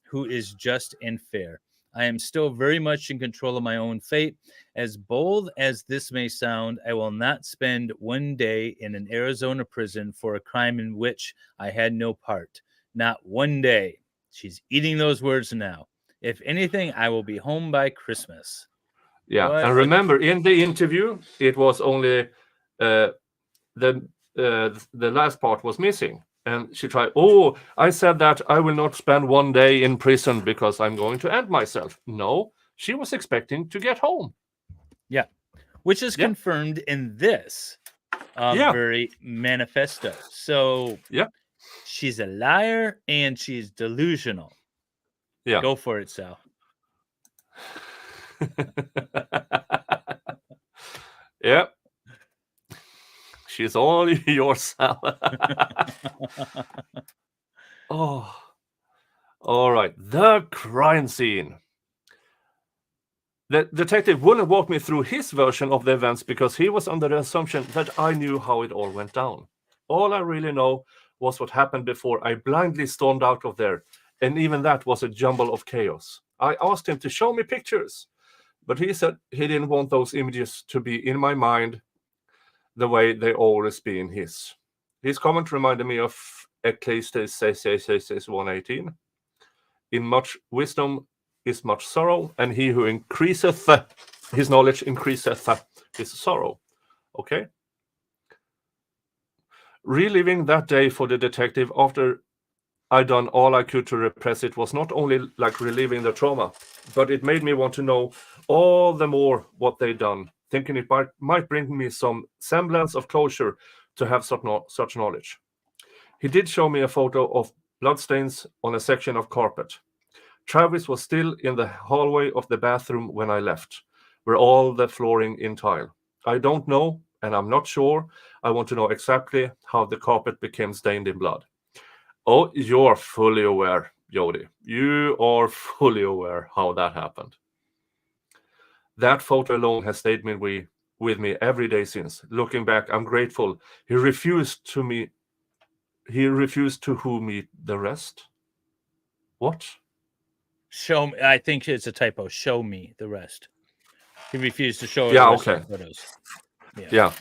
who is just and fair. I am still very much in control of my own fate. As bold as this may sound, I will not spend one day in an Arizona prison for a crime in which I had no part. Not one day. She's eating those words now. If anything, I will be home by Christmas. Yeah, and remember, in the interview, it was only the last part was missing. And she tried, I said that I will not spend one day in prison because I'm going to end myself. No, she was expecting to get home. Yeah, which is confirmed in this very manifesto. So she's a liar and she's delusional. Yeah. Go for it, Sal. Yeah. She's all yours, Sal. Oh. All right. The crime scene. The detective wouldn't walk me through his version of the events because he was under the assumption that I knew how it all went down. All I really know was what happened before I blindly stormed out of there, and even that was a jumble of chaos. I asked him to show me pictures, but he said he didn't want those images to be in my mind the way they always be in his. His comment reminded me of Ecclesiastes 1:18. In much wisdom is much sorrow, and he who increaseth his knowledge increaseth his sorrow. Okay? Reliving that day for the detective after I'd done all I could to repress it was not only like reliving the trauma, but it made me want to know all the more what they'd done, thinking it might bring me some semblance of closure to have such knowledge. He did show me a photo of bloodstains on a section of carpet. Travis was still in the hallway of the bathroom when I left, where all the flooring in tile. I don't know, and I'm not sure. I want to know exactly how the carpet became stained in blood. Oh, you're fully aware, Jodi. You are fully aware how that happened. That photo alone has stayed with me every day since. Looking back, I'm grateful. He refused to meet the rest. What? Show me. I think it's a typo. Show me the rest. He refused to show her the rest of the photos. Yeah.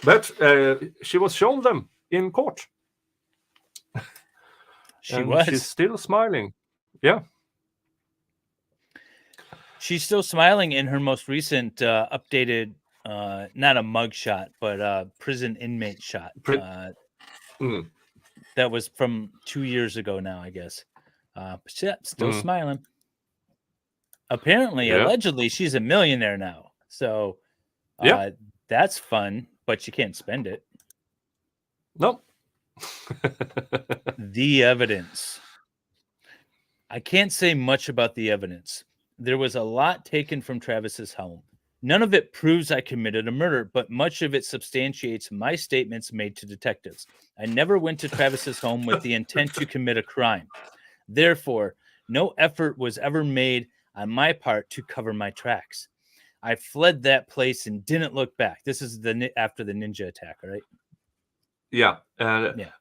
But she was shown them in court. She's still smiling. Yeah. She's still smiling in her most recent updated, not a mug shot, but a prison inmate shot. That was from 2 years ago now, I guess. Still smiling. Apparently, allegedly, she's a millionaire now. So that's fun, but you can't spend it. Nope. The evidence. I can't say much about the evidence. There was a lot taken from Travis's home. None of it proves I committed a murder, but much of it substantiates my statements made to detectives. I never went to Travis's home with the intent to commit a crime. Therefore, no effort was ever made on my part to cover my tracks. I fled that place and didn't look back. This is after the ninja attack, right? Yeah.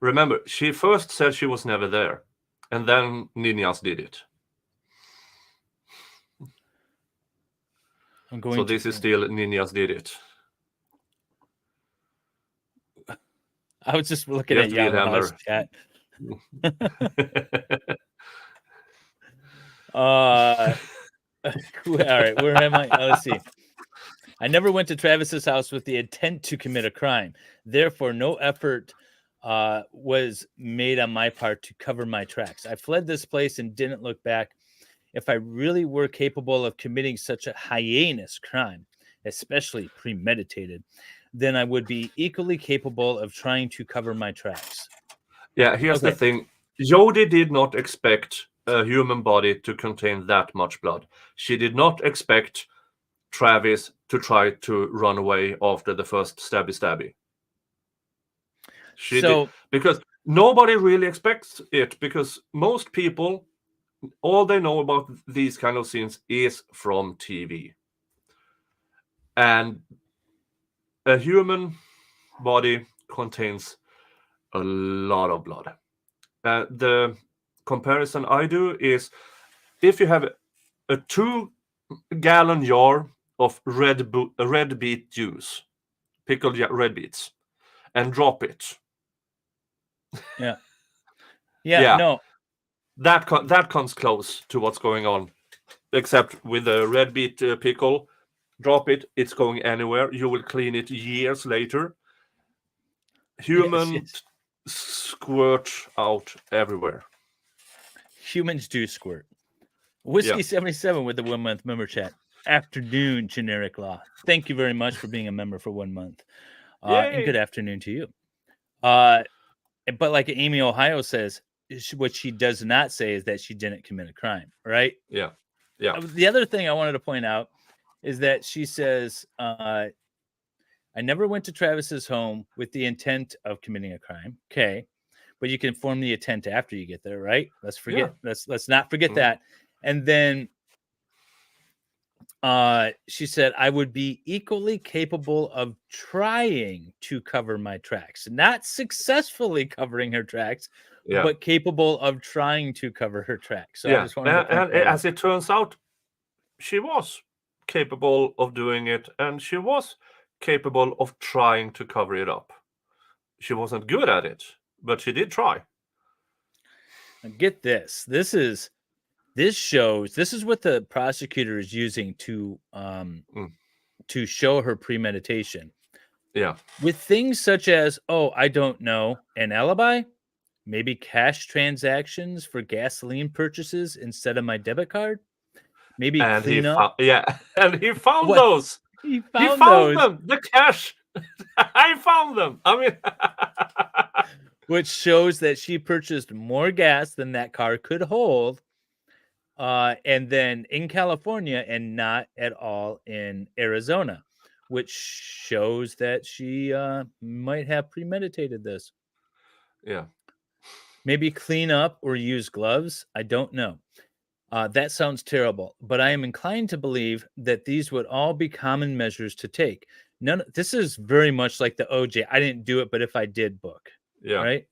Remember, she first said she was never there, and then ninjas did it. So this is still ninjas did it. I was just looking at Yamaha's chat. All right, where am I? Let's see. I never went to Travis's house with the intent to commit a crime. Therefore, no effort was made on my part to cover my tracks. I fled this place and didn't look back. If I really were capable of committing such a heinous crime, especially premeditated, then I would be equally capable of trying to cover my tracks. Yeah, here's the thing. Jodi did not expect a human body to contain that much blood. She did not expect Travis to try to run away after the first stabby. She did, because nobody really expects it, because most people, all they know about these kind of scenes is from TV. And a human body contains a lot of blood. The comparison I do is, if you have a 2-gallon jar of red beet juice, pickled red beets, and drop it. Yeah. No. That comes close to what's going on, except with the red beet pickle. Drop it, it's going anywhere. You will clean it years later. Human squirt out everywhere. Humans do squirt. Whiskey 77 with the 1 month member chat. Afternoon, generic law. Thank you very much for being a member for 1 month. And good afternoon to you. But like Amy Ohio says, what she does not say is that she didn't commit a crime, right? Yeah. The other thing I wanted to point out is that she says, I never went to Travis's home with the intent of committing a crime. Okay. But you can form the intent after you get there, right? Let's not forget that. And then she said, I would be equally capable of trying to cover my tracks, not successfully covering her tracks, but capable of trying to cover her tracks. So I just wanted to point that as it turns out, she was capable of doing it, and she was capable of trying to cover it up. She wasn't good at it, but she did try. And get this. This is what the prosecutor is using to show her premeditation. Yeah. With things such as, I don't know, an alibi, maybe cash transactions for gasoline purchases instead of my debit card, maybe cleanup. And he found those. He found them. The cash. I found them. I mean, which shows that she purchased more gas than that car could hold. And then in California and not at all in Arizona, which shows that she might have premeditated this. Yeah. Maybe clean up or use gloves. I don't know. That sounds terrible, but I am inclined to believe that these would all be common measures to take. This is very much like the OJ. I didn't do it, but if I did book. Yeah. Right.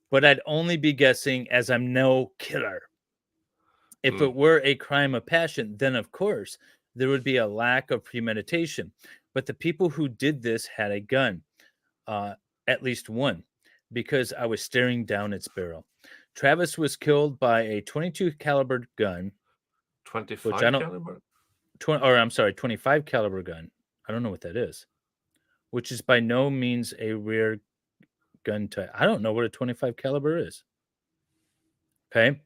But I'd only be guessing, as I'm no killer. If it were a crime of passion, then of course there would be a lack of premeditation. But the people who did this had a gun, at least one, because I was staring down its barrel. Travis was killed by a 22 caliber gun. 25 caliber? 25 caliber gun. I don't know what that is. Which is by no means a rare gun type. I don't know what a 25 caliber is. Okay.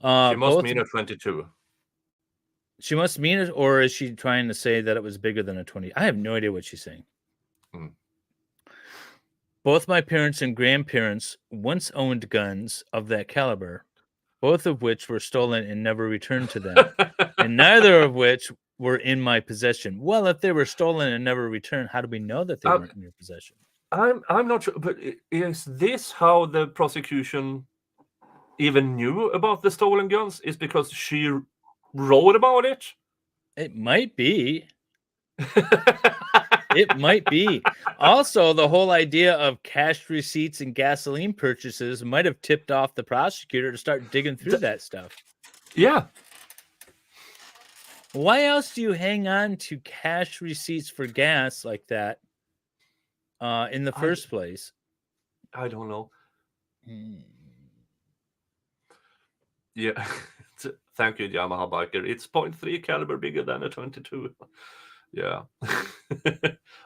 She must mean a 22. She must mean it, or is she trying to say that it was bigger than a 20? I have no idea what she's saying. Both my parents and grandparents once owned guns of that caliber, both of which were stolen and never returned to them, and neither of which were in my possession. Well, if they were stolen and never returned, how do we know that they weren't in your possession? I'm not sure, but is this how the prosecution even knew about the stolen guns? Is because she wrote about it It might be. It might be. Also, the whole idea of cash receipts and gasoline purchases might have tipped off the prosecutor to start digging through that stuff. Yeah. Why else do you hang on to cash receipts for gas like that in the first place? I don't know. Hmm. Yeah. Thank you, Yamaha biker. It's .3 caliber, bigger than a 22. Yeah.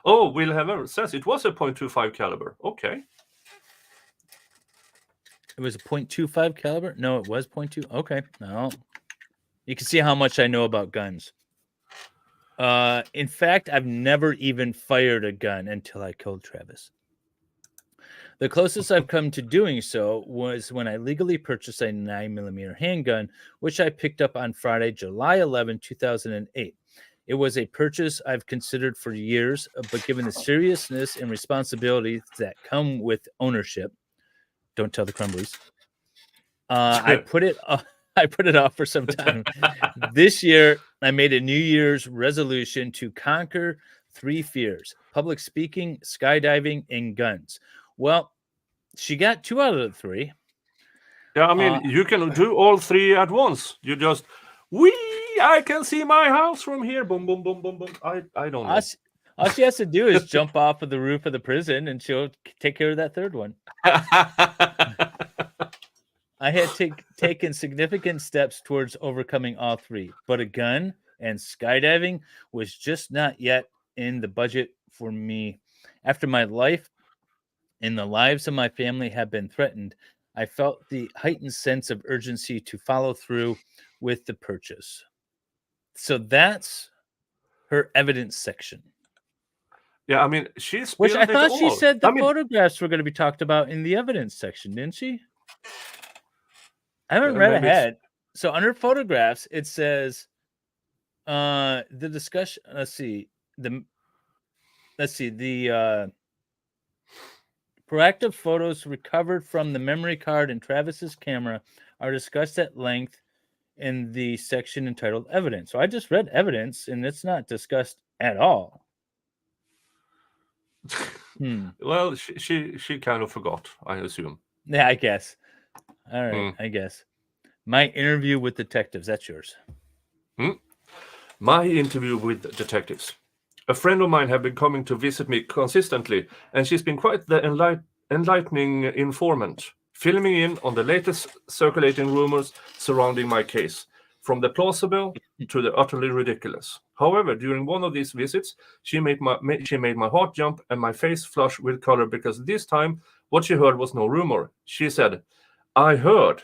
Oh, Vielhammer says it was a .25 caliber. Okay. It was a .25 caliber? No, it was .2. Okay. No. You can see how much I know about guns. In fact, I've never even fired a gun until I killed Travis. The closest I've come to doing so was when I legally purchased a 9mm handgun, which I picked up on Friday, July 11, 2008. It was a purchase I've considered for years, but given the seriousness and responsibilities that come with ownership, don't tell the Crumblies, I put it off for some time. This year, I made a New Year's resolution to conquer 3 fears: public speaking, skydiving, and guns. Well, she got 2 out of the 3. Yeah, I mean, you can do all 3 at once. You just, I can see my house from here. Boom, boom, boom, boom, boom. I don't know. All she has to do is jump off of the roof of the prison, and she'll take care of that 3rd one. I had taken significant steps towards overcoming all 3, but a gun and skydiving was just not yet in the budget for me. After my life and the lives of my family have been threatened, I felt the heightened sense of urgency to follow through with the purchase. So that's her evidence section. Yeah, I mean, she spilled Which I it thought all. she said the photographs were going to be talked about in the evidence section, didn't she? I haven't read ahead. So under photographs, it says the discussion. Let's see. The proactive photos recovered from the memory card in Travis's camera are discussed at length in the section entitled evidence. So I just read evidence, and it's not discussed at all. Well, she kind of forgot, I assume. Yeah, I guess. All right, I guess. My interview with detectives. That's yours. My interview with detectives. A friend of mine has been coming to visit me consistently, and she's been quite the enlightening informant, filming in on the latest circulating rumors surrounding my case, from the plausible to the utterly ridiculous. However, during one of these visits, she made my heart jump and my face flush with color, because this time what she heard was no rumor. She said, "I heard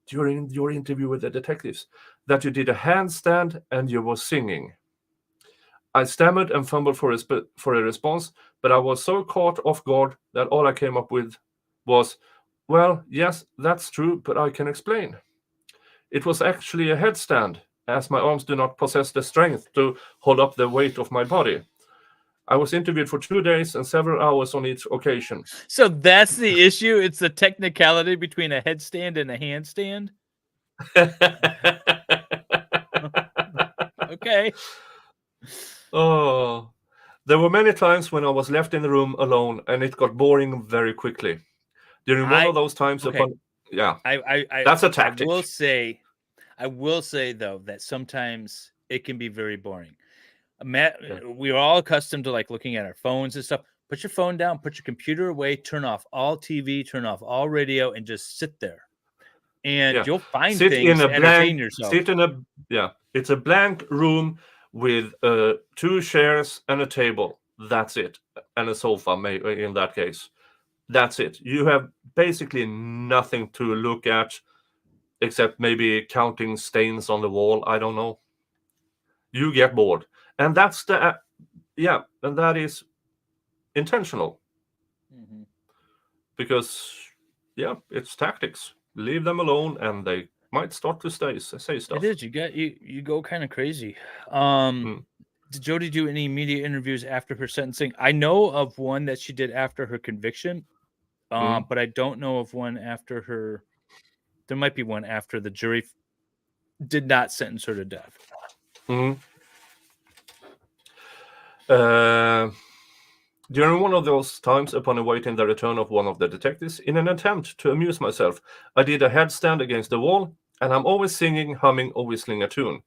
during your interview with the detectives that you did a handstand and you were singing." I stammered and fumbled for a response, but I was so caught off guard that all I came up with was, "Well, yes, that's true, but I can explain." It was actually a headstand, as my arms do not possess the strength to hold up the weight of my body. I was interviewed for 2 days and several hours on each occasion. So that's the issue? It's the technicality between a headstand and a handstand? Okay. Oh, there were many times when I was left in the room alone, and it got boring very quickly. During one of those times, that's a tactic. I will say though that sometimes it can be very boring. We're all accustomed to like looking at our phones and stuff. Put your phone down, put your computer away, turn off all TV, turn off all radio, and just sit there. And you'll find things to entertain yourself. It's a blank room with 2 chairs and a table. That's it. And a sofa, in that case. That's it. You have basically nothing to look at except maybe counting stains on the wall. I don't know. You get bored. And that's and that is intentional. Because, it's tactics. Leave them alone and they might start to say stuff. It is. You go kind of crazy. Did Jodi do any media interviews after her sentencing? I know of one that she did after her conviction, but I don't know of one after her. There might be one after the jury did not sentence her to death. During one of those times, upon awaiting the return of one of the detectives, in an attempt to amuse myself, I did a headstand against the wall, and I'm always singing, humming, or whistling a tune.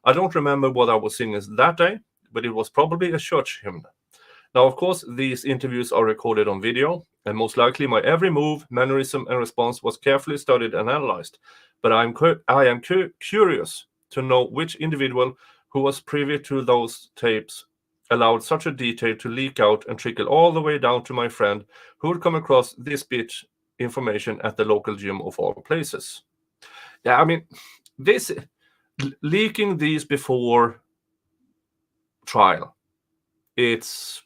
I don't remember what I was singing that day, but it was probably a church hymn. Now, of course, these interviews are recorded on video, and most likely my every move, mannerism, and response was carefully studied and analyzed. But I am curious to know which individual who was privy to those tapes allowed such a detail to leak out and trickle all the way down to my friend who would come across this bit information at the local gym of all places. Yeah, I mean, this leaking these before trial, it's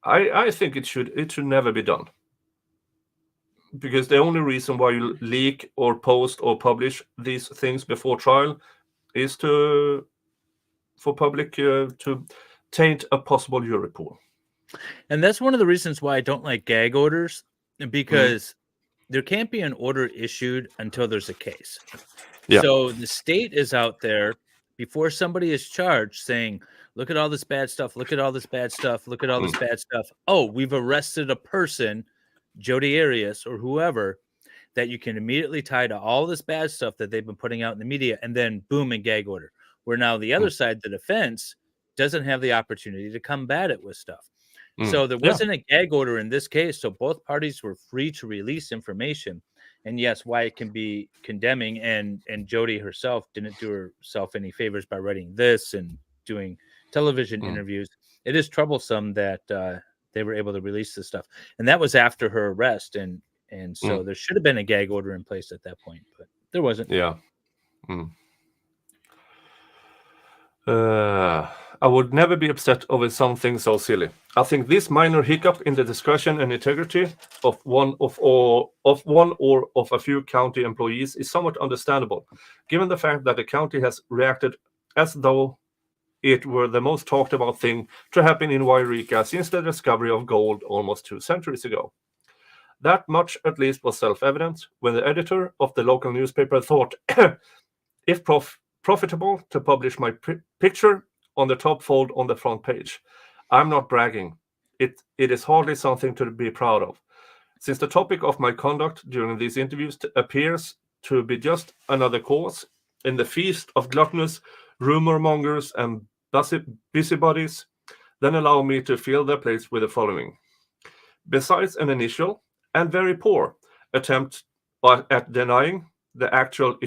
I think it should never be done, because the only reason why you leak or post or publish these things before trial is for public to taint a possible jury pool. And that's one of the reasons why I don't like gag orders, because there can't be an order issued until there's a case. Yeah. So the state is out there before somebody is charged saying, look at all this bad stuff, look at all this bad stuff, look at all this bad stuff. Oh, we've arrested a person, Jodi Arias or whoever, that you can immediately tie to all this bad stuff that they've been putting out in the media, and then boom, and gag order. Where now the other side, the defense, doesn't have the opportunity to combat it with stuff. So there wasn't a gag order in this case. So both parties were free to release information. And yes, why it can be condemning, and Jodi herself didn't do herself any favors by writing this and doing television interviews. It is troublesome that they were able to release this stuff. And that was after her arrest. And so there should have been a gag order in place at that point, but there wasn't. Yeah. I would never be upset over something so silly. I think this minor hiccup in the discretion and integrity of one or of a few county employees is somewhat understandable, given the fact that the county has reacted as though it were the most talked about thing to happen in Wairika since the discovery of gold almost 2 centuries ago. That much at least was self-evident when the editor of the local newspaper thought, if profitable, to publish my picture on the top fold on the front page. I'm not bragging. It is hardly something to be proud of, since the topic of my conduct during these interviews appears to be just another cause in the feast of gluttonous rumor mongers and busybodies. Then allow me to fill their place with the following. Besides an initial and very poor attempt at denying the actual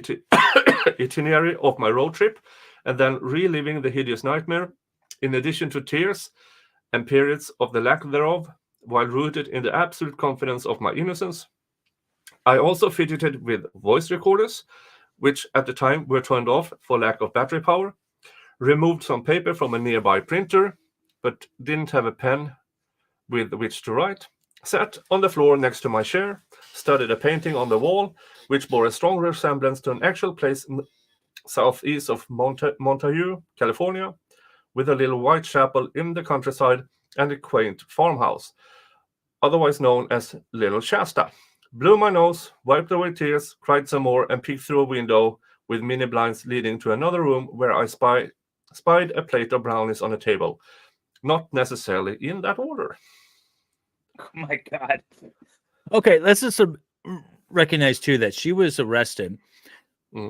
itinerary of my road trip, and then reliving the hideous nightmare, in addition to tears and periods of the lack thereof, while rooted in the absolute confidence of my innocence, I also fidgeted with voice recorders, which at the time were turned off for lack of battery power, removed some paper from a nearby printer, but didn't have a pen with which to write, sat on the floor next to my chair, studied a painting on the wall, which bore a strong resemblance to an actual place southeast of Montague, California, with a little white chapel in the countryside and a quaint farmhouse, otherwise known as Little Shasta. Blew my nose, wiped away tears, cried some more, and peeked through a window with mini blinds leading to another room where I spied a plate of brownies on a table. Not necessarily in that order. Oh my God. Okay, let's just recognize too that she was arrested,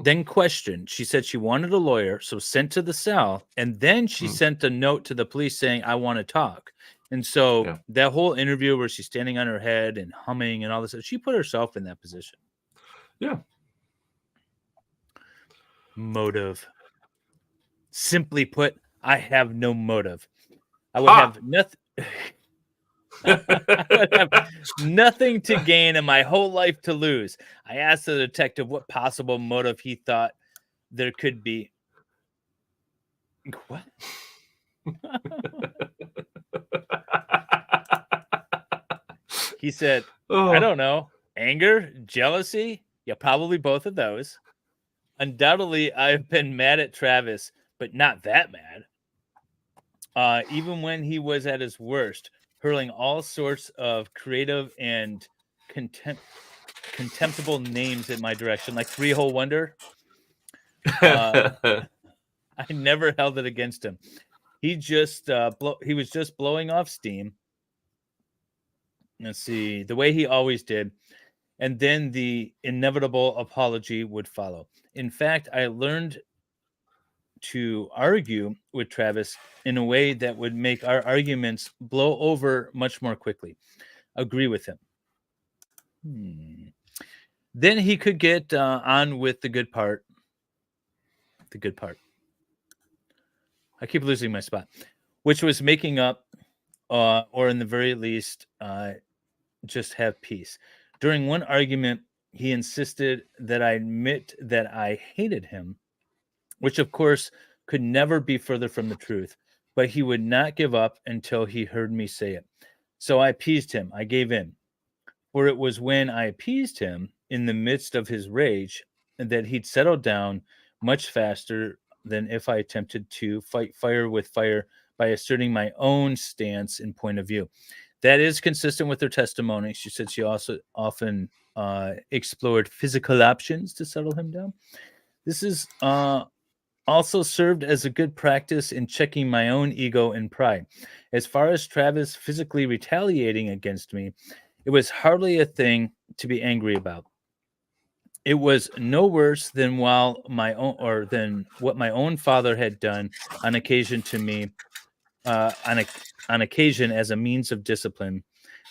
then questioned. She said she wanted a lawyer, so sent to the cell, and then she sent a note to the police saying, I want to talk. And so that whole interview where she's standing on her head and humming and all this, she put herself in that position. Yeah. Motive. Simply put, I have no motive. I would have nothing. I would have nothing to gain and my whole life to lose. I asked the detective what possible motive he thought there could be. What? He said, I don't know. Anger, jealousy? Yeah, probably both of those. Undoubtedly, I've been mad at Travis, but not that mad. Even when he was at his worst, hurling all sorts of creative and contemptible names in my direction, like Three Hole Wonder. I never held it against him. He just he was just blowing off steam. Let's see, the way he always did. And then the inevitable apology would follow. In fact, I learned to argue with Travis in a way that would make our arguments blow over much more quickly. Agree with him. Then he could get on with the good part. The good part. I keep losing my spot, which was making up, or in the very least, just have peace. During one argument, he insisted that I admit that I hated him, which of course could never be further from the truth, but he would not give up until he heard me say it. So I appeased him. I gave in. For it was when I appeased him in the midst of his rage that he'd settled down much faster than if I attempted to fight fire with fire by asserting my own stance and point of view. That is consistent with her testimony. She said she also often explored physical options to settle him down. This is also served as a good practice in checking my own ego and pride. As far as Travis physically retaliating against me, it was hardly a thing to be angry about. It was no worse than than what my own father had done on occasion to me, on occasion as a means of discipline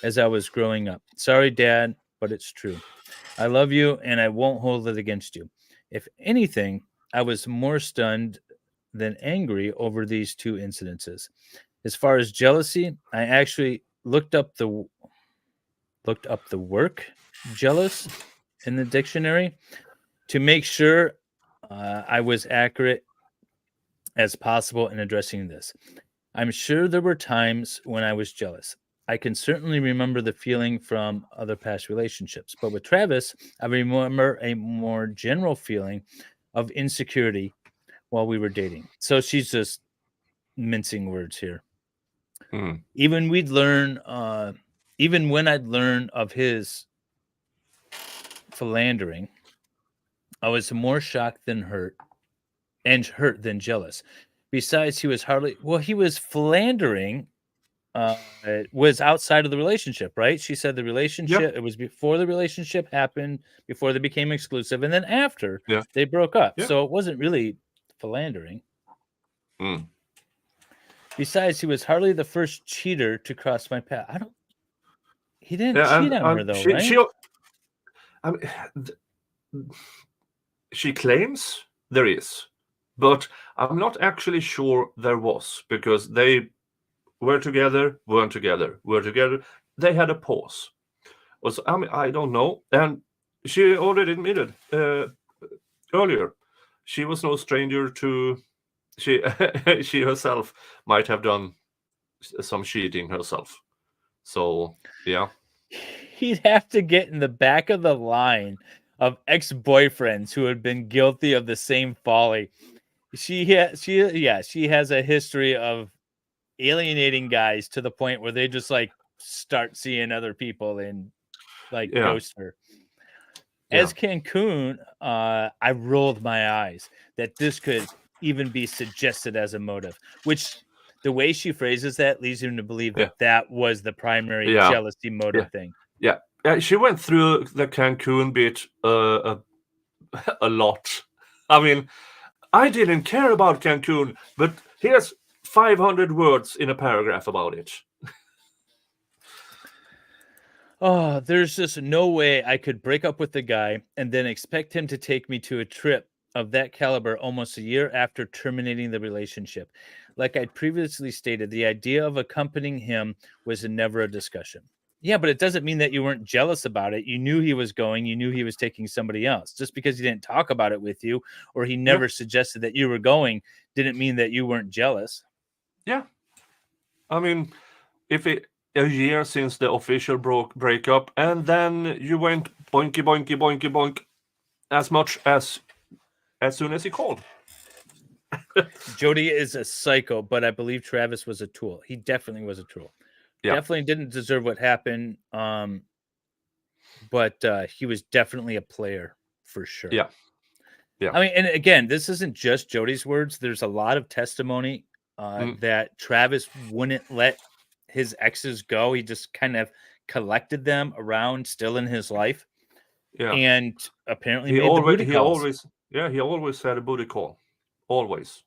as I was growing up. Sorry, Dad, but it's true. I love you and I won't hold it against you. If anything, I was more stunned than angry over these two incidences. As far as jealousy, I actually looked up the work jealous in the dictionary to make sure I was accurate as possible in addressing this. I'm sure there were times when I was jealous. I can certainly remember the feeling from other past relationships, but with Travis, I remember a more general feeling of insecurity while we were dating. So she's just mincing words here. Even when I'd learn of his philandering, I was more shocked than hurt than jealous. Besides, he was philandering was outside of the relationship, right? She said the relationship, it was before the relationship happened, before they became exclusive, and then after they broke up. So it wasn't really philandering. Besides, he was hardly the first cheater to cross my path. He didn't cheat on her though, right? She claims there is, but I'm not actually sure there was, because they were together, weren't together, were together. They had a pause. Also, I mean, I don't know. And she already admitted earlier, she was no stranger to, she herself might have done some cheating herself. So, yeah. He'd have to get in the back of the line of ex-boyfriends who had been guilty of the same folly. She has a history of alienating guys to the point where they just like start seeing other people and like ghost her. As Cancun, I rolled my eyes that this could even be suggested as a motive, which the way she phrases that leads him to believe that was the primary jealousy motive thing. Yeah, she went through the Cancun bit a lot. I mean, I didn't care about Cancun, but here's 500 words in a paragraph about it. Oh, there's just no way I could break up with the guy and then expect him to take me to a trip of that caliber almost a year after terminating the relationship. Like I'd previously stated, the idea of accompanying him was never a discussion. Yeah, but it doesn't mean that you weren't jealous about it. You knew he was going, you knew he was taking somebody else. Just because he didn't talk about it with you or he never suggested that you were going didn't mean that you weren't jealous. Yeah. I mean, if it a year since the official breakup, and then you went boinky boinky boinky boink as much as soon as he called. Jodi is a psycho, but I believe Travis was a tool. He definitely was a tool. Definitely didn't deserve what happened, but he was definitely a player for sure. Yeah. I mean, and again, this isn't just Jodi's words. There's a lot of testimony that Travis wouldn't let his exes go. He just kind of collected them around still in his life. Yeah. And apparently made the booty calls. He always had a booty call. Always.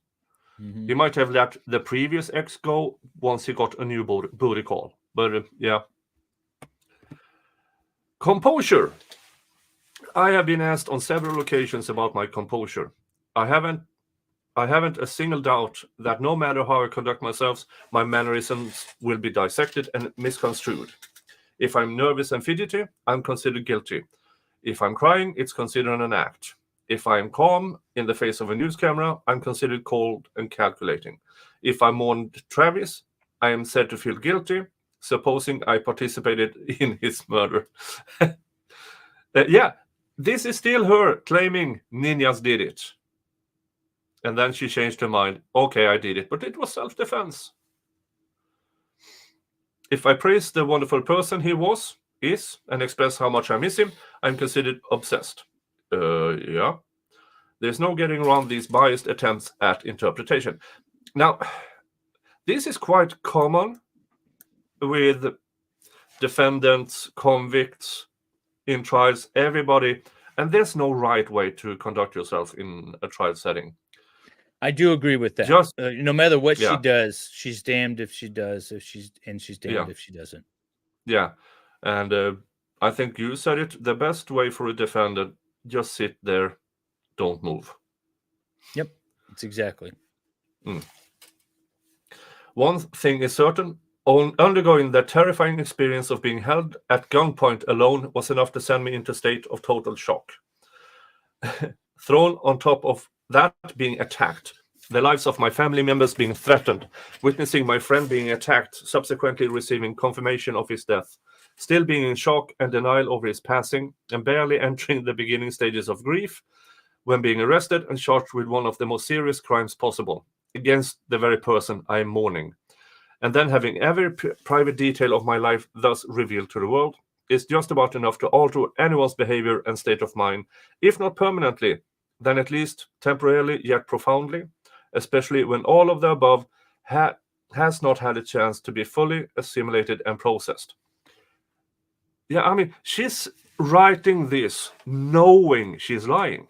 Mm-hmm. He might have let the previous ex go once he got a new booty call. But yeah. Composure. I have been asked on several occasions about my composure. I haven't a single doubt that no matter how I conduct myself, my mannerisms will be dissected and misconstrued. If I'm nervous and fidgety, I'm considered guilty. If I'm crying, it's considered an act. If I'm calm in the face of a news camera, I'm considered cold and calculating. If I mourned Travis, I am said to feel guilty, supposing I participated in his murder. Yeah, this is still her claiming ninjas did it. And then she changed her mind. Okay, I did it, but it was self-defense. If I praise the wonderful person he is, and express how much I miss him, I'm considered obsessed. Yeah. There's no getting around these biased attempts at interpretation. Now, this is quite common with defendants, convicts, in trials, everybody, and there's no right way to conduct yourself in a trial setting. I do agree with that. Just no matter what she does, she's damned if she does, she's damned if she doesn't. Yeah, and I think you said it. The best way for a defendant, just sit there, don't move. Yep, that's exactly. One thing is certain. Undergoing the terrifying experience of being held at gunpoint alone was enough to send me into a state of total shock. Thrown on top of that, being attacked, the lives of my family members being threatened, witnessing my friend being attacked, subsequently receiving confirmation of his death, still being in shock and denial over his passing, and barely entering the beginning stages of grief, when being arrested and charged with one of the most serious crimes possible, against the very person I am mourning. And then having every private detail of my life thus revealed to the world is just about enough to alter anyone's behavior and state of mind, if not permanently, then at least temporarily yet profoundly, especially when all of the above has not had a chance to be fully assimilated and processed. Yeah, I mean, she's writing this knowing she's lying.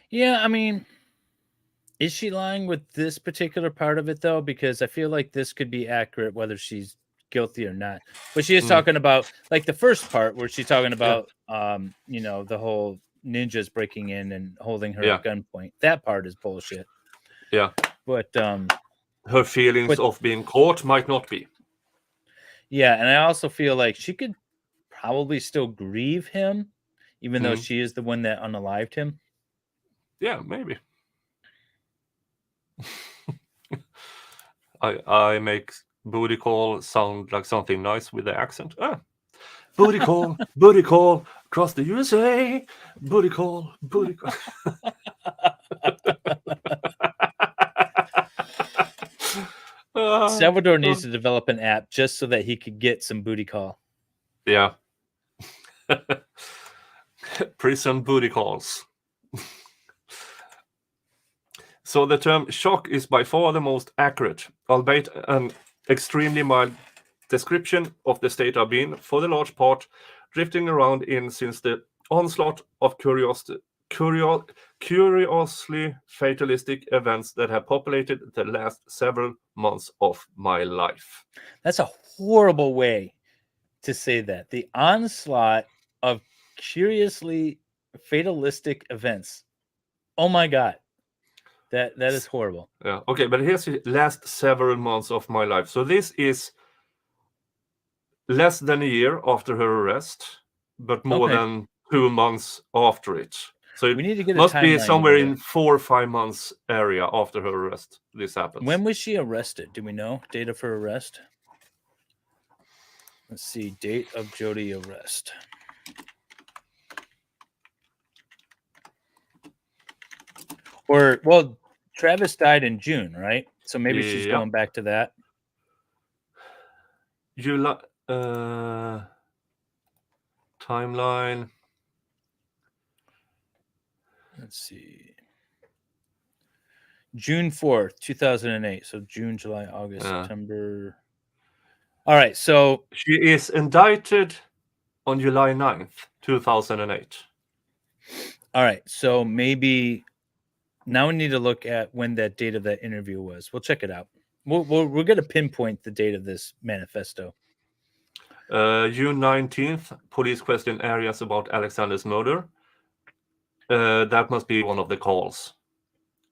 Yeah, I mean, is she lying with this particular part of it, though? Because I feel like this could be accurate whether she's guilty or not. But she is talking about, like, the first part where she's talking about, the whole ninjas breaking in and holding her at gunpoint. That part is bullshit. Yeah. But her feelings of being caught might not be. Yeah, and I also feel like she could probably still grieve him, even though she is the one that unalived him. Yeah, maybe. I make booty call sound like something nice with the accent. Booty call across the USA. Booty call. Salvador needs to develop an app just so that he could get some booty call. Yeah. Prison booty calls. So the term shock is by far the most accurate, albeit an extremely mild description of the state I've been, for the large part, drifting around in since the onslaught of curiously fatalistic events that have populated the last several months of my life. That's a horrible way to say that. The onslaught of curiously fatalistic events. Oh my God. That is horrible. Yeah. Okay, but here's the last several months of my life. So this is less than a year after her arrest, but more than 2 months after it. So it we need to get must be somewhere in 4 or 5 months area after her arrest. This happens. When was she arrested? Do we know date of her arrest? Let's see, date of Jodi arrest. Or, well, Travis died in June, right? So maybe she's going back to that. July timeline. Let's see. June 4th, 2008. So June, July, August, September. All right. So she is indicted on July 9th, 2008. All right. So maybe now we need to look at when that date of that interview was. We'll check it out. We're going to pinpoint the date of this manifesto. June 19th, police question Arias about Alexander's murder. That must be one of the calls.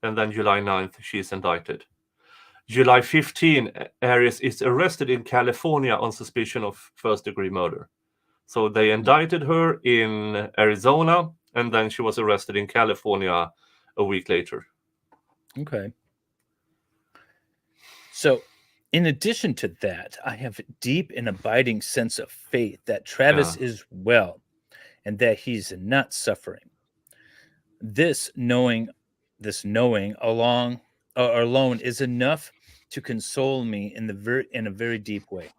And then July 9th, she's indicted. July 15, Arias is arrested in California on suspicion of first-degree murder. So they indicted her in Arizona, and then she was arrested in California a week later. Okay. So, in addition to that, I have a deep and abiding sense of faith that Travis is well and that he's not suffering. This knowing alone is enough to console me in a very deep way.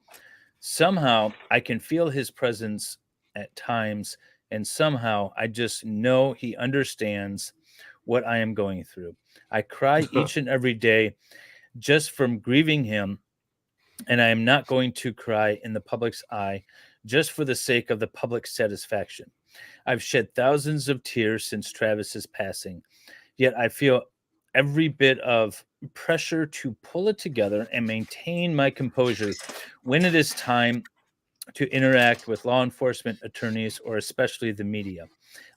Somehow I can feel his presence at times, and somehow I just know he understands what I am going through. I cry each and every day just from grieving him, and I am not going to cry in the public's eye just for the sake of the public satisfaction. I've shed thousands of tears since Travis's passing, yet I feel every bit of pressure to pull it together and maintain my composure when it is time to interact with law enforcement, attorneys, or especially the media.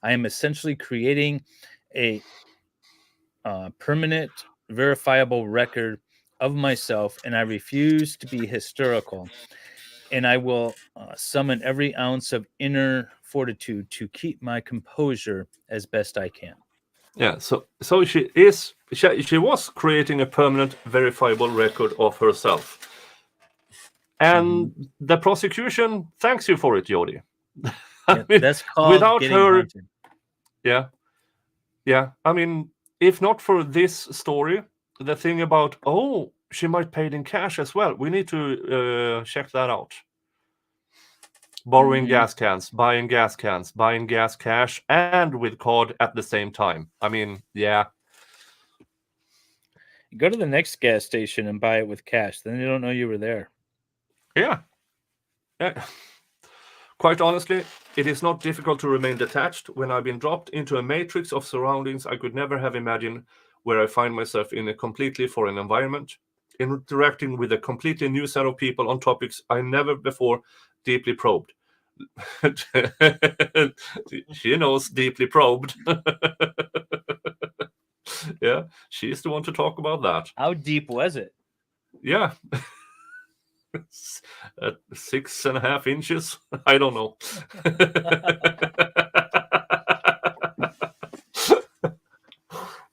I am essentially creating a permanent, verifiable record of myself, and I refuse to be hysterical. And I will summon every ounce of inner fortitude to keep my composure as best I can. Yeah, so she was creating a permanent, verifiable record of herself, and the prosecution thanks you for it, Jodi. I mean, that's called without getting her. haunted. Yeah. I mean, if not for this story, the thing about she might pay it in cash as well. We need to check that out. Borrowing gas cans, buying gas cans, buying gas cash, and with card at the same time. I mean, yeah. Go to the next gas station and buy it with cash. Then they don't know you were there. Yeah. Quite honestly, it is not difficult to remain detached when I've been dropped into a matrix of surroundings I could never have imagined, where I find myself in a completely foreign environment, interacting with a completely new set of people on topics I never before deeply probed. She knows deeply probed. Yeah, she's the one to talk about that. How deep was it? Yeah. At 6.5 inches. I don't know.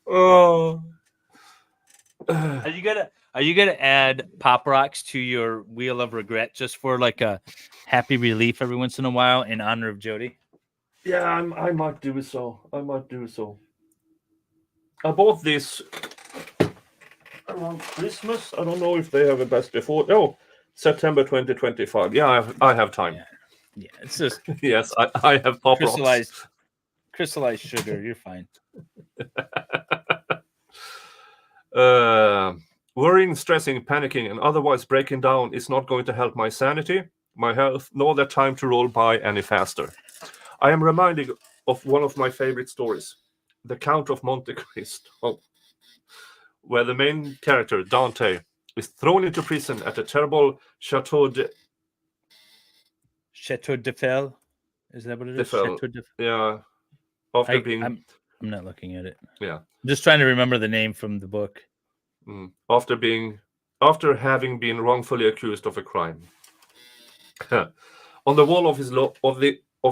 Oh. Are you gonna add pop rocks to your wheel of regret just for like a happy relief every once in a while in honor of Jodi? Yeah, I might do so. I bought this around Christmas. I don't know if they have a best before. No, September 2025. Yeah, I have time. Yeah, it's just yes, I have pop rocks. Crystallized sugar. You're fine. Worrying, stressing, panicking, and otherwise breaking down is not going to help my sanity, my health, nor the time to roll by any faster. I am reminded of one of my favorite stories, The Count of Monte Cristo, where the main character, Dante, is thrown into prison at a terrible Chateau de Fel. Is that what it is? Chateau de Fel. Yeah. After I'm not looking at it. Yeah. I'm just trying to remember the name from the book. After having been wrongfully accused of a crime. On the wall of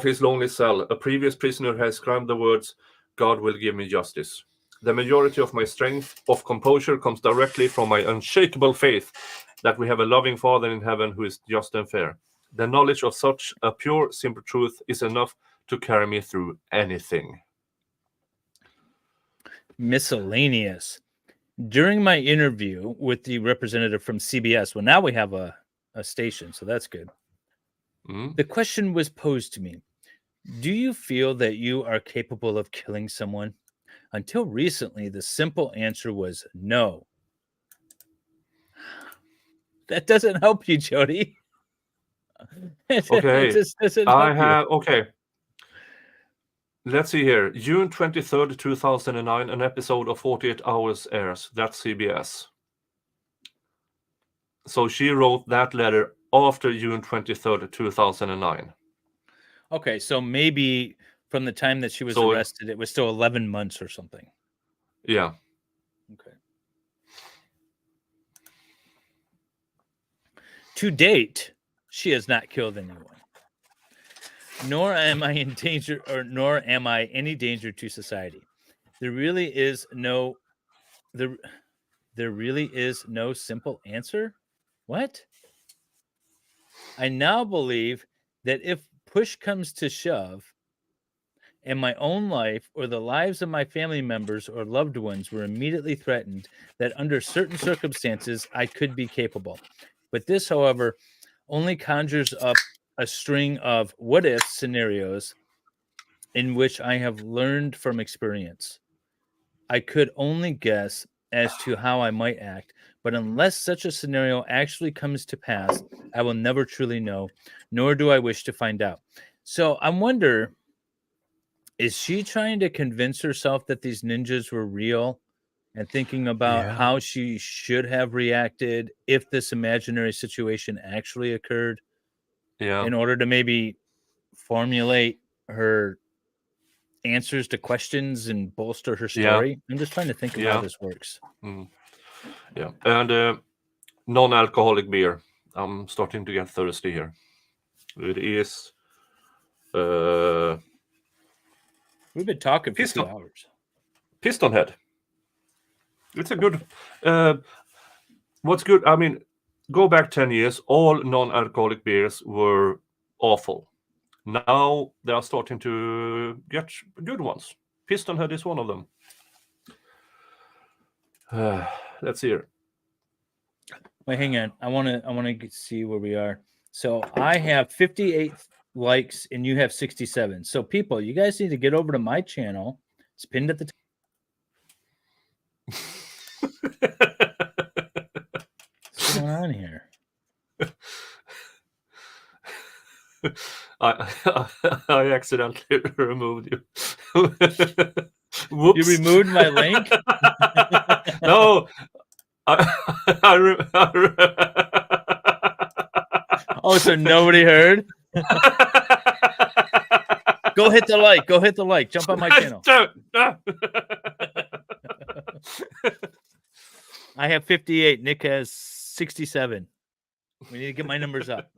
his lonely cell, a previous prisoner has scribed the words, "God will give me justice." The majority of my strength of composure comes directly from my unshakable faith that we have a loving Father in heaven who is just and fair. The knowledge of such a pure, simple truth is enough to carry me through anything. Miscellaneous. During my interview with the representative from CBS, well, now we have a station, so that's good. The question was posed to me: do you feel that you are capable of killing someone? Until recently, the simple answer was no. That doesn't help you, Jodi. It Okay, just doesn't I help you. have, okay. Let's see here. June 23rd, 2009, an episode of 48 Hours airs. That's CBS. So she wrote that letter after June 23rd, 2009. Okay, so maybe from the time that she was So, arrested, it was still 11 months or something. yeah. Okay. To date, she has not killed anyone. Nor am I in danger, nor am I any danger to society. There really is no simple answer. What? I now believe that if push comes to shove, and my own life or the lives of my family members or loved ones were immediately threatened, that under certain circumstances I could be capable. But this, however, only conjures up a string of what if scenarios in which I have learned from experience. I could only guess as to how I might act, but unless such a scenario actually comes to pass, I will never truly know, nor do I wish to find out. So I wonder, is she trying to convince herself that these ninjas were real and thinking about Yeah. how she should have reacted if this imaginary situation actually occurred Yeah. in order to maybe formulate her answers to questions and bolster her story? I'm just trying to think of how this works. Yeah. And non-alcoholic beer. I'm starting to get thirsty here. It is We've been talking for 2 hours. Piston Head. It's a good. What's good? I mean, go back 10 years. All non-alcoholic beers were awful. Now they are starting to get good ones. Piston Head is one of them. Let's see here. Wait, hang on. I want to see where we are. So I have 58 likes and you have 67. So people, you guys need to get over to my channel. It's pinned at the top. What's going on here? I accidentally removed you. Whoops. You removed my link? No. Oh, so nobody heard? Go hit the like. Go hit the like. Jump on my channel. I have 58. Nick has 67. We need to get my numbers up.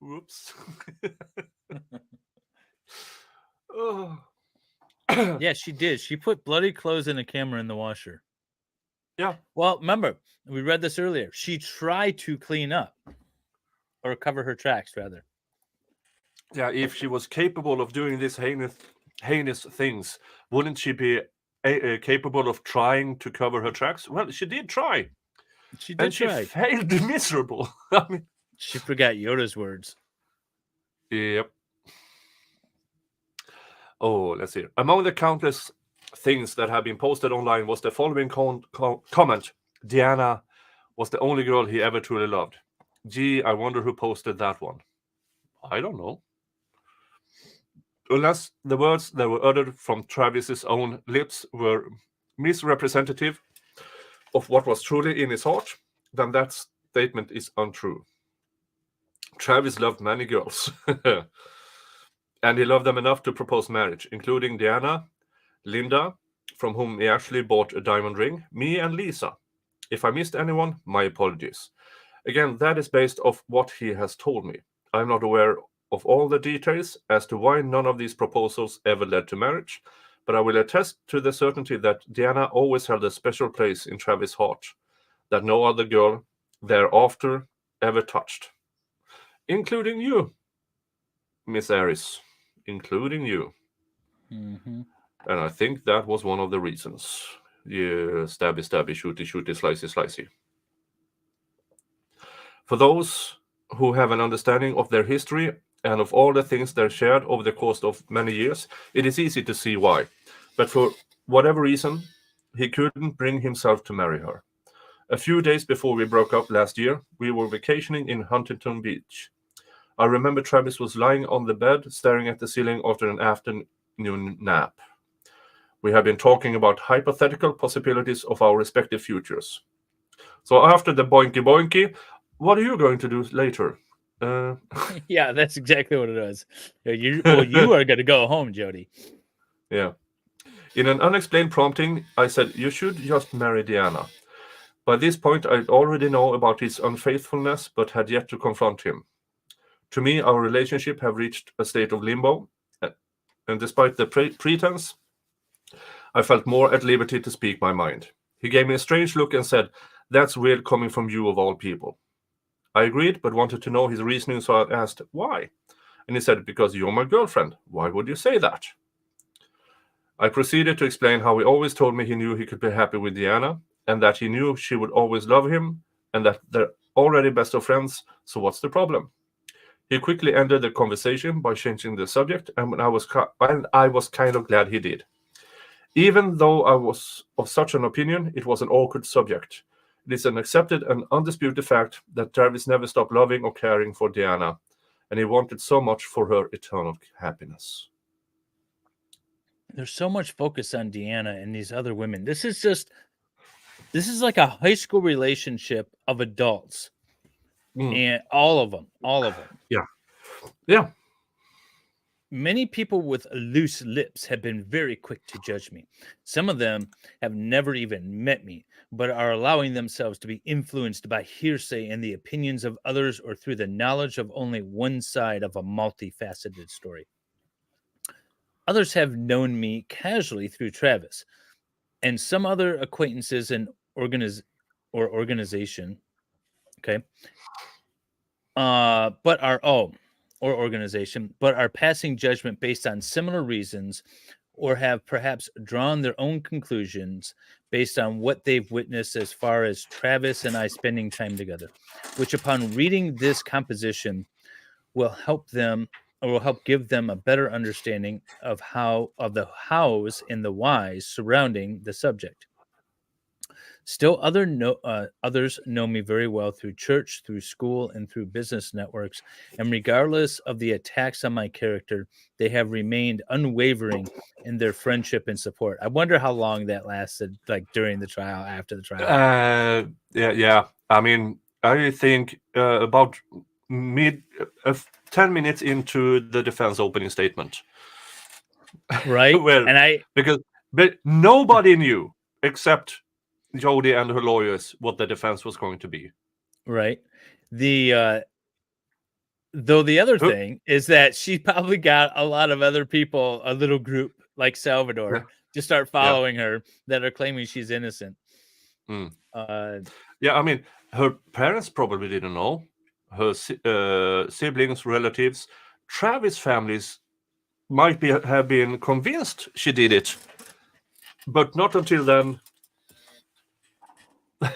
Whoops. Oh. Yeah, she did. She put bloody clothes in a camera in the washer. Yeah. Well, remember, we read this earlier. She tried to clean up or cover her tracks, rather. Yeah, if she was capable of doing these heinous things, wouldn't she be capable of trying to cover her tracks? Well, she did try. She did try. She failed miserable. I mean, she forgot Yoda's words. Yep. Oh, let's see. Among the countless things that have been posted online was the following comment. Diana was the only girl he ever truly loved. Gee, I wonder who posted that one. I don't know. Unless the words that were uttered from Travis's own lips were misrepresentative of what was truly in his heart, then that statement is untrue. Travis loved many girls. And he loved them enough to propose marriage, including Diana, Linda, from whom he actually bought a diamond ring, me, and Lisa. If I missed anyone, my apologies. Again, that is based off what he has told me. I'm not aware of all the details as to why none of these proposals ever led to marriage, but I will attest to the certainty that Diana always held a special place in Travis' heart that no other girl thereafter ever touched, including you, Miss Aries. Including you. Mm-hmm. And I think that was one of the reasons. Yeah, stabby, stabby, shooty, shooty, slicey, slicey. For those who have an understanding of their history, And of all the things they shared over the course of many years, it is easy to see why. But for whatever reason, he couldn't bring himself to marry her. A few days before we broke up last year, we were vacationing in Huntington Beach. I remember Travis was lying on the bed, staring at the ceiling after an afternoon nap. We have been talking about hypothetical possibilities of our respective futures. So after the boinky boinky, what are you going to do later? Yeah, that's exactly what it was. You are going to go home, Jodi. Yeah. In an unexplained prompting, I said, you should just marry Diana. By this point, I already know about his unfaithfulness, but had yet to confront him. To me, our relationship have reached a state of limbo, and despite the pretense, I felt more at liberty to speak my mind. He gave me a strange look and said, that's weird coming from you of all people. I agreed, but wanted to know his reasoning, so I asked, why? And he said, because you're my girlfriend. Why would you say that? I proceeded to explain how he always told me he knew he could be happy with Diana, and that he knew she would always love him, and that they're already best of friends, so what's the problem? He quickly ended the conversation by changing the subject, and I was kind of glad he did. Even though I was of such an opinion, it was an awkward subject. It is an accepted and undisputed fact that Travis never stopped loving or caring for Diana, and he wanted so much for her eternal happiness. There's so much focus on Deanna and these other women. This is like a high school relationship of adults. And all of them. Yeah. Yeah. Many people with loose lips have been very quick to judge me. Some of them have never even met me, but are allowing themselves to be influenced by hearsay and the opinions of others or through the knowledge of only one side of a multifaceted story. Others have known me casually through Travis and some other acquaintances and organization. Okay. But are organization, but are passing judgment based on similar reasons or have perhaps drawn their own conclusions based on what they've witnessed as far as Travis and I spending time together, which upon reading this composition will help them or will help give them a better understanding of the hows and the whys surrounding the subject. Still, others know me very well through church, through school, and through business networks. And regardless of the attacks on my character, they have remained unwavering in their friendship and support. I wonder how long that lasted, like during the trial, after the trial. Yeah. I mean, I think about 10 minutes into the defense opening statement. Right? But nobody knew except Jodi and her lawyers what the defense was going to be. Right. Though the other thing is that she probably got a lot of other people, a little group like Salvador, to start following her that are claiming she's innocent. Yeah, I mean, her parents probably didn't know. Her siblings, relatives, Travis families might have been convinced she did it, but not until then.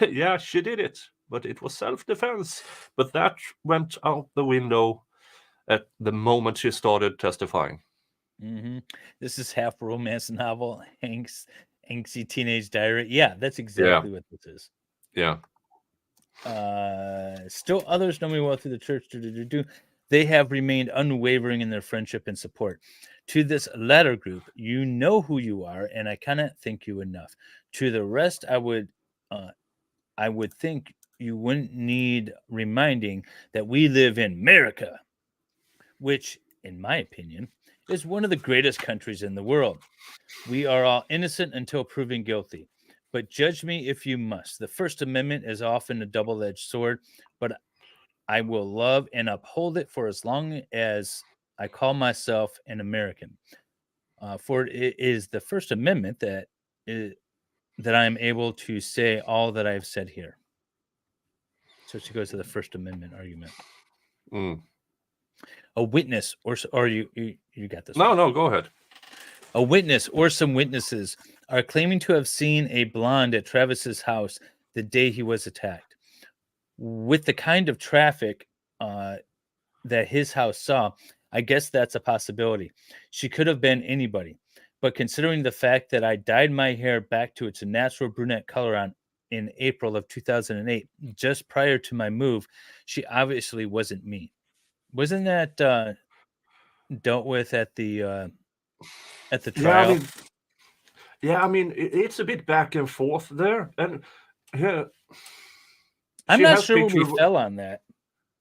Yeah, she did it, but it was self-defense. But that went out the window at the moment she started testifying. Mm-hmm. This is half romance novel, angsty teenage diary. Yeah, that's exactly what this is. Yeah. Still, others know me well through the church. They have remained unwavering in their friendship and support. To this latter group, you know who you are, and I cannot thank you enough. To the rest, I would think you wouldn't need reminding that we live in America, which, in my opinion, is one of the greatest countries in the world. We are all innocent until proven guilty. But judge me if you must. The First Amendment is often a double-edged sword, but I will love and uphold it for as long as I call myself an American. For it is the First Amendment that I am able to say all that I've said here. So she goes to the First Amendment argument. A witness, or you got this? No, go ahead. A witness or some witnesses are claiming to have seen a blonde at Travis's house the day he was attacked. With the kind of traffic that his house saw, I guess that's a possibility. She could have been anybody. But considering the fact that I dyed my hair back to its natural brunette color in April of 2008, just prior to my move, she obviously wasn't me. Wasn't that dealt with at the trial? I mean, it's a bit back and forth there, and yeah, I'm she not has sure where we picture. fell on that.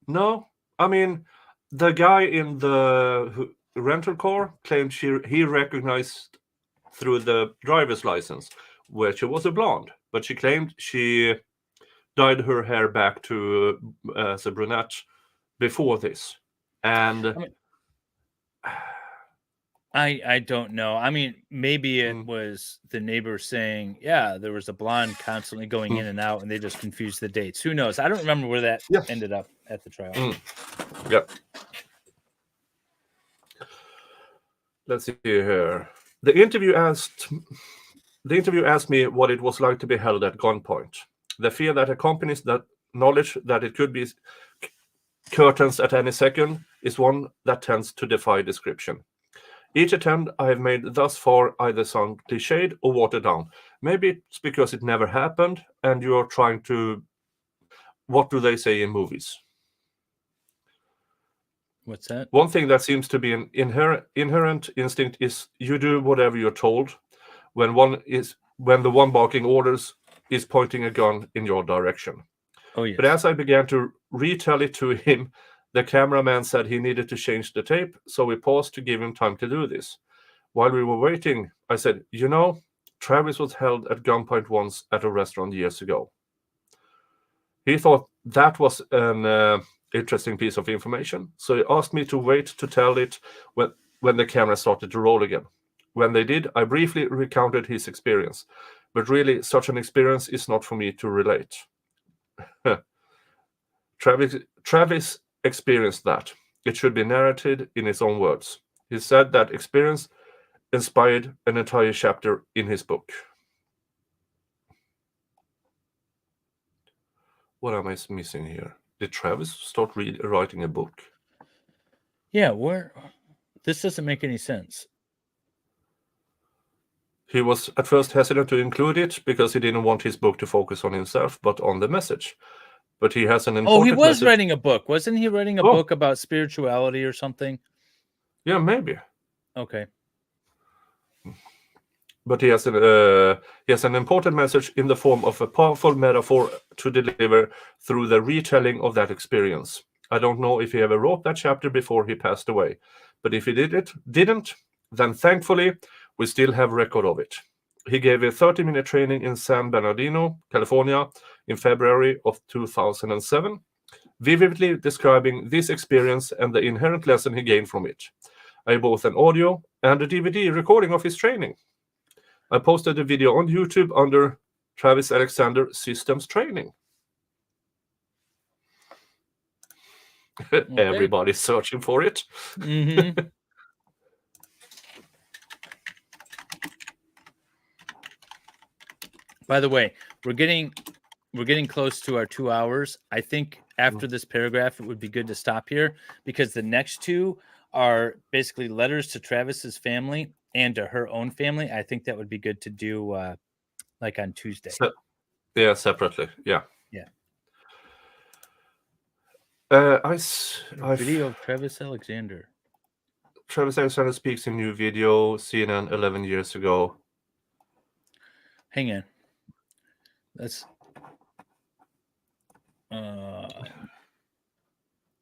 No, I mean, the guy in the rental car claimed he recognized through the driver's license where she was a blonde, but she claimed she dyed her hair back to as a brunette before this, and I don't know. I mean, maybe it was the neighbor saying, yeah, there was a blonde constantly going in and out, and they just confused the dates. Who knows? I don't remember where that ended up at the trial. Yep. Let's see here. The interview asked me what it was like to be held at gunpoint. The fear that accompanies that knowledge that it could be curtains at any second is one that tends to defy description. Each attempt I have made thus far either sound cliched or watered down. Maybe it's because it never happened and you're trying to... What do they say in movies? What's that? One thing that seems to be an inherent instinct is you do whatever you're told when the one barking orders is pointing a gun in your direction. Oh, yes. But as I began to retell it to him, the cameraman said he needed to change the tape, so we paused to give him time to do this. While we were waiting, I said, Travis was held at gunpoint once at a restaurant years ago. He thought that was an interesting piece of information, so he asked me to wait to tell it when the camera started to roll again. When they did, I briefly recounted his experience, but really such an experience is not for me to relate. Travis experienced that. It should be narrated in his own words. He said that experience inspired an entire chapter in his book. What am I missing here? Did Travis start writing a book? Yeah, this doesn't make any sense. He was at first hesitant to include it because he didn't want his book to focus on himself, but on the message. But he has an important he was message. writing a book. Wasn't he writing a book about spirituality or something? Yeah, maybe. Okay. But he has an important message in the form of a powerful metaphor to deliver through the retelling of that experience. I don't know if he ever wrote that chapter before he passed away, but if he didn't, then thankfully we still have record of it. He gave a 30-minute training in San Bernardino, California, in February of 2007, vividly describing this experience and the inherent lesson he gained from it. I have both an audio and a DVD recording of his training. I posted a video on YouTube under Travis Alexander Systems Training. Okay. Everybody's searching for it. Mm-hmm. By the way, we're getting close to our 2 hours. I think after this paragraph, it would be good to stop here because the next two are basically letters to Travis's family and to her own family. I think that would be good to do like on Tuesday. Separately. Yeah. Yeah. Video of Travis Alexander. Travis Alexander speaks in new video, CNN 11 years ago. Hang on.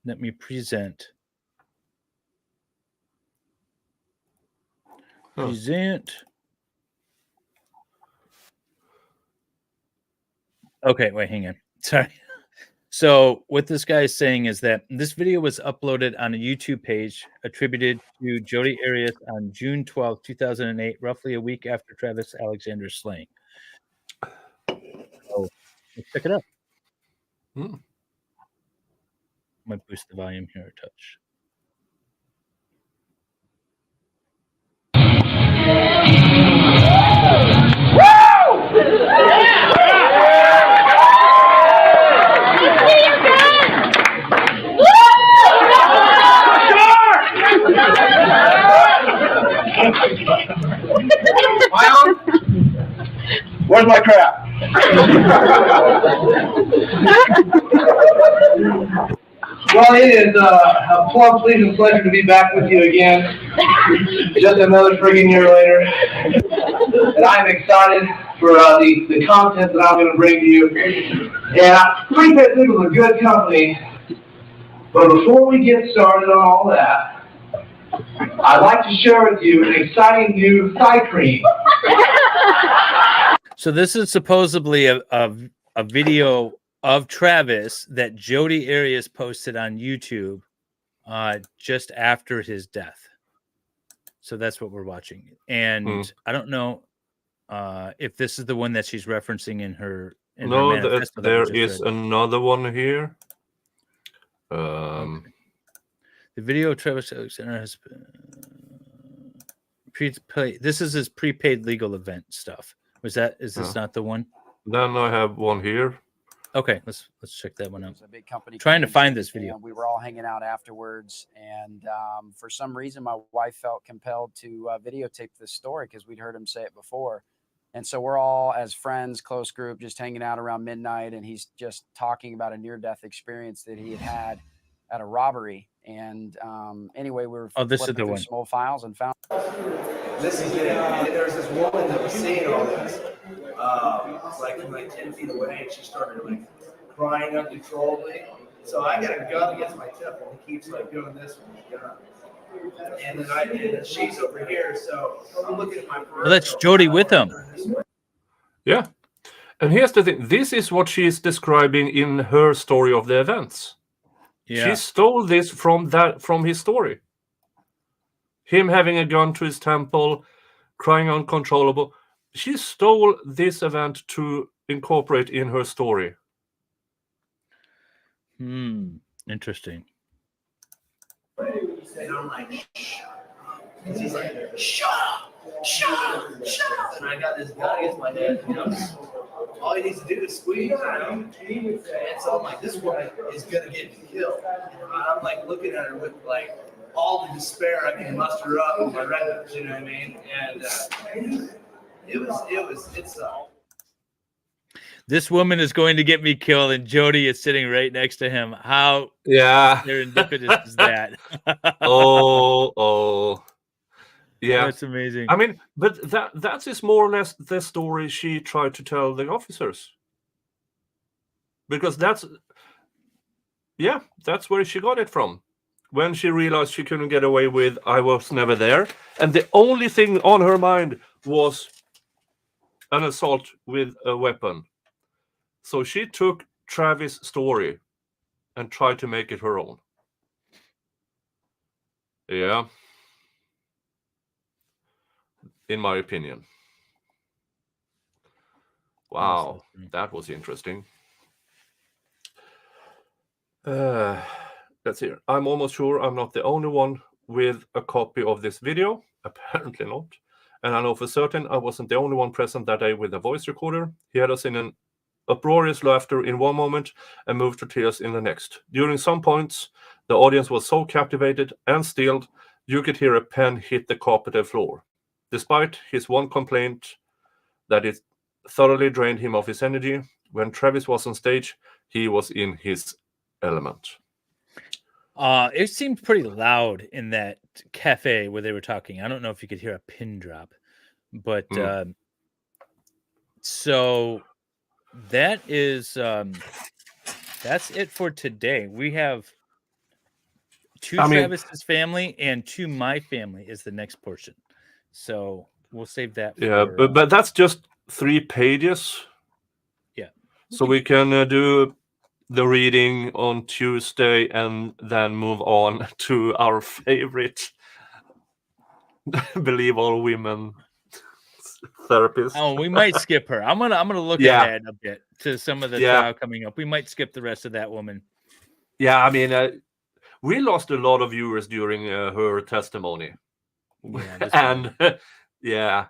Let me present. Present. Okay, wait, hang on. Sorry. So what this guy is saying is that this video was uploaded on a YouTube page attributed to Jodi Arias on June 12, 2008, roughly a week after Travis Alexander's slaying. So let's check it out. Might boost the volume here a touch. Where's my crap? Well, it is a plum pleasing pleasure to be back with you again. Just another friggin' year later. And I'm excited for the content that I'm going to bring to you. And Prepaid Legal is a good company. But before we get started on all that, I'd like to share with you an exciting new thigh cream. So this is supposedly a video of Travis that Jodi Arias posted on YouTube just after his death. So that's what we're watching. And I don't know if this is the one that she's referencing in her manifesto. There is another one here. Okay. The video of Travis Alexander has prepaid. This is his prepaid legal event stuff. Is this not the one? Then I have one here. Okay, let's check that one out. A big company trying to find this video. We were all hanging out afterwards, and for some reason, my wife felt compelled to videotape this story because we'd heard him say it before. And so we're all, as friends, close group, just hanging out around midnight, and he's just talking about a near-death experience that he had at a robbery. And anyway, we were this is the through one. some old files and found. This is it. And there was this woman that was seeing all this, like 10 feet away, and she started like crying uncontrollably. So I got a gun against my temple, and he keeps like doing this with his gun. And then she's over here, so I'm looking at my. Well, that's Jodi with him. Yeah, and here's the thing: this is what she's describing in her story of the events. Yeah. She stole this from his story. Him having a gun to his temple, crying uncontrollable. She stole this event to incorporate in her story. Interesting. And I'm like, because he's like, shut up. And I got this gun against my head, you know. All he needs to do is squeeze, you know. And so I'm like, this woman is gonna get me killed. And I'm like looking at her with like all the despair I can muster up in my retinas, you know what I mean? And it sucked. This woman is going to get me killed, and Jodi is sitting right next to him. How serendipitous is that? Yeah, that's amazing. I mean, but that is more or less the story she tried to tell the officers, because that's where she got it from. When she realized she couldn't get away with "I was never there," and the only thing on her mind was an assault with a weapon. So she took Travis' story and tried to make it her own. Yeah. In my opinion. Wow, that was interesting. Let's see. I'm almost sure I'm not the only one with a copy of this video. Apparently not. And I know for certain I wasn't the only one present that day with a voice recorder. He had us in an uproarious laughter in one moment and moved to tears in the next. During some points, the audience was so captivated and stilled, you could hear a pen hit the carpeted floor. Despite his one complaint that it thoroughly drained him of his energy, when Travis was on stage, he was in his element. It seemed pretty loud in that cafe where they were talking. I don't know if you could hear a pin drop, but so that is that's it for today. We have Travis's family and to my family is the next portion. So we'll save that. But that's just 3 pages. Yeah. So we can do the reading on Tuesday and then move on to our favorite Believe All Women therapist. Oh, we might skip her. I'm gonna look ahead a bit to some of the trial coming up. We might skip the rest of that woman. Yeah, I mean, we lost a lot of viewers during her testimony. Yeah, and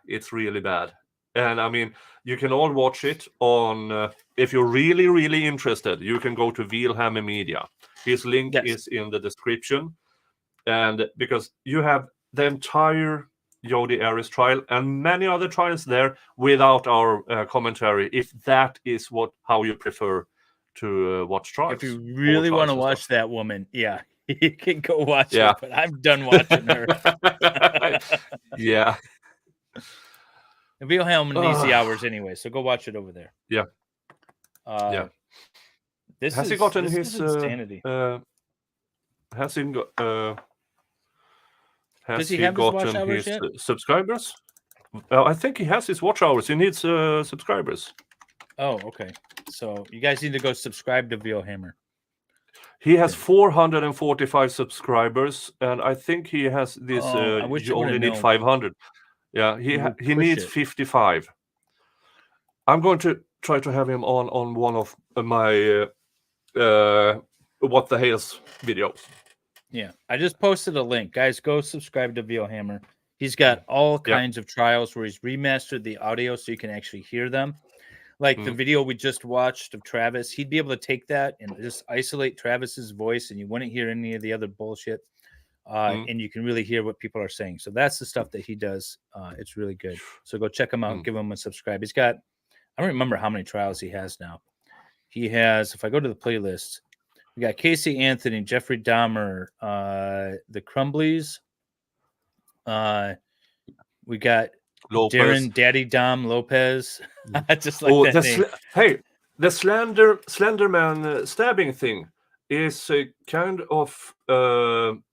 it's really bad. And I mean, you can all watch it on if you're really, really interested, you can go to Vielhammer Media. His link is in the description. And because you have the entire Jodi Arias trial and many other trials there without our commentary, if that is how you prefer to watch trials. If you really want to watch that woman, yeah, you can go watch Yeah. it. But I'm done watching her. Yeah. Vielhammer needs the hours anyway, so go watch it over there. Yeah. Yeah. This has is, he gotten this his is insanity. has he got Does he have his watch hours yet? Subscribers? I think he has his watch hours. He needs subscribers. Oh, okay. So you guys need to go subscribe to Vielhammer. He has 445 subscribers, and I think he has this. You only need 500. Yeah, he needs 55. I'm going to try to have him on one of my What the Hales videos. Yeah, I just posted a link. Guys, go subscribe to Vielhammer. He's got all kinds of trials where he's remastered the audio so you can actually hear them. Like the video we just watched of Travis, he'd be able to take that and just isolate Travis's voice, and you wouldn't hear any of the other bullshit. And you can really hear what people are saying. So that's the stuff that he does. It's really good. So go check him out. Give him a subscribe. He's got, I don't remember how many trials he has now. He has, if I go to the playlist, we got Casey Anthony, Jeffrey Dahmer, the Crumblies. We got Lopez. Darren Daddy Dom Lopez. I just like that name. Hey, the Slenderman stabbing thing is kind of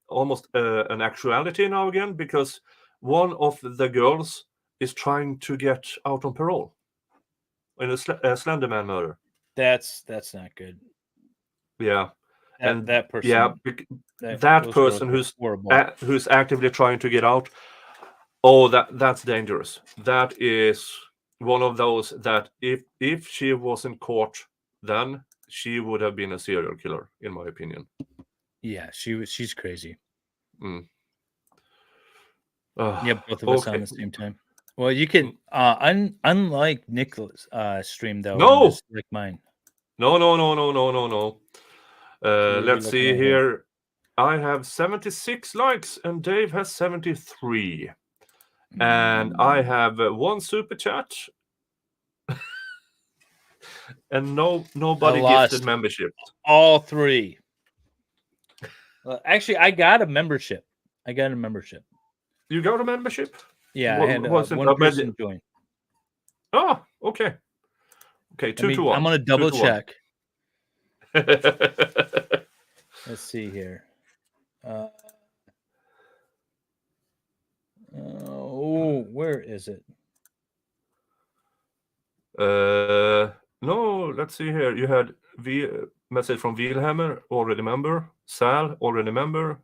almost an actuality now again, because one of the girls is trying to get out on parole in a Slenderman murder. That's not good. Yeah, and that person. Yeah, that person who's actively trying to get out. Oh, that's dangerous. That is one of those that if she wasn't caught, then she would have been a serial killer, in my opinion. Yeah, she's crazy. Yeah, both of us on the same time. Well, you can unlike Nicholas' stream though. No, like mine. No. Let's see here. I have 76 likes and Dave has 73. And I have one super chat. And nobody gifted membership. All three. Actually, I got a membership. You got a membership? Yeah, I had one person join. Oh, okay. Okay, 2 to 1. I'm going to double check. Let's see here. Where is it? No, let's see here. You had message from Vielhammer, already member. Sal, already member.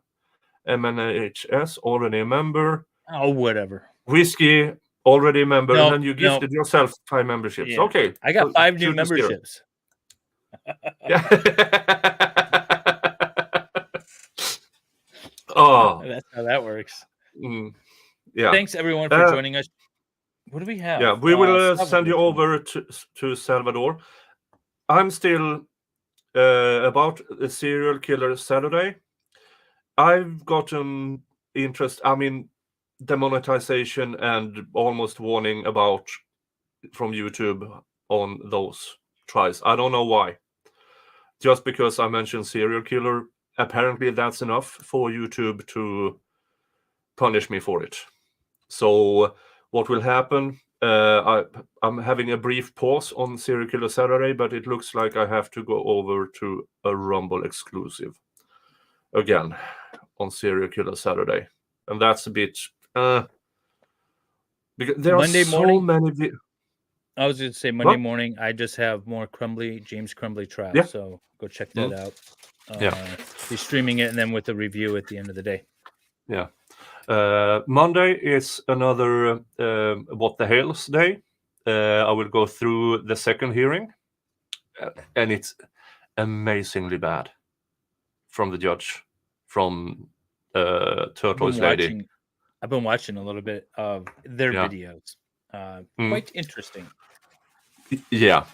MNHS, already a member. Oh, whatever. Whiskey, already a member. And then you gifted yourself 5 memberships. Yeah. Okay. I got 5 new memberships. Yeah. Oh, that's how that works. Yeah. Thanks everyone for joining us. What do we have? Yeah, we will send you over to Salvador. I'm still about a serial killer Saturday. I've gotten interest. I mean, demonetization and almost warning from YouTube on those tries. I don't know why. Just because I mentioned serial killer, apparently that's enough for YouTube to punish me for it. So what will happen? I'm having a brief pause on Serial Killer Saturday, but it looks like I have to go over to a Rumble exclusive again on Serial Killer Saturday, and that's a bit because there Monday are so morning? many. I was going to say Monday morning. I just have more James Crumbly trial, so go check that out. He's streaming it, and then with the review at the end of the day. Yeah. Monday is another What the Hales day. I will go through the second hearing, and it's amazingly bad from the judge, from Turtle's Lady. I've been watching a little bit of their videos. Quite interesting. Yeah.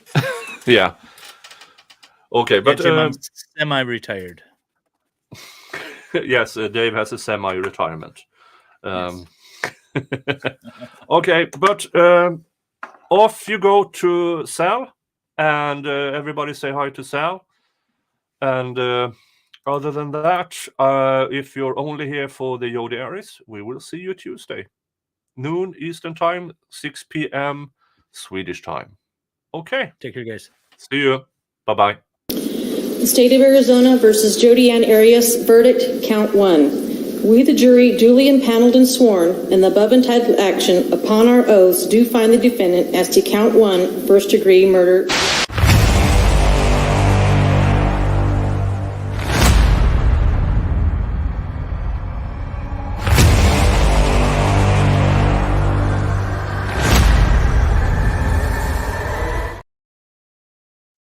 Yeah. Okay, but Jim, I'm semi-retired. Yes, Dave has a semi-retirement. Yes. Okay, but off you go to Sal, and everybody say hi to Sal. And other than that, if you're only here for the Jodi Arias, we will see you Tuesday, noon Eastern time, 6 p.m. Swedish time. Okay. Take care, guys. See you. Bye-bye. The State of Arizona versus Jodi Arias, verdict, count 1. We, the jury, duly impaneled and sworn in the above entitled action upon our oaths, do find the defendant as to count 1, first-degree murder.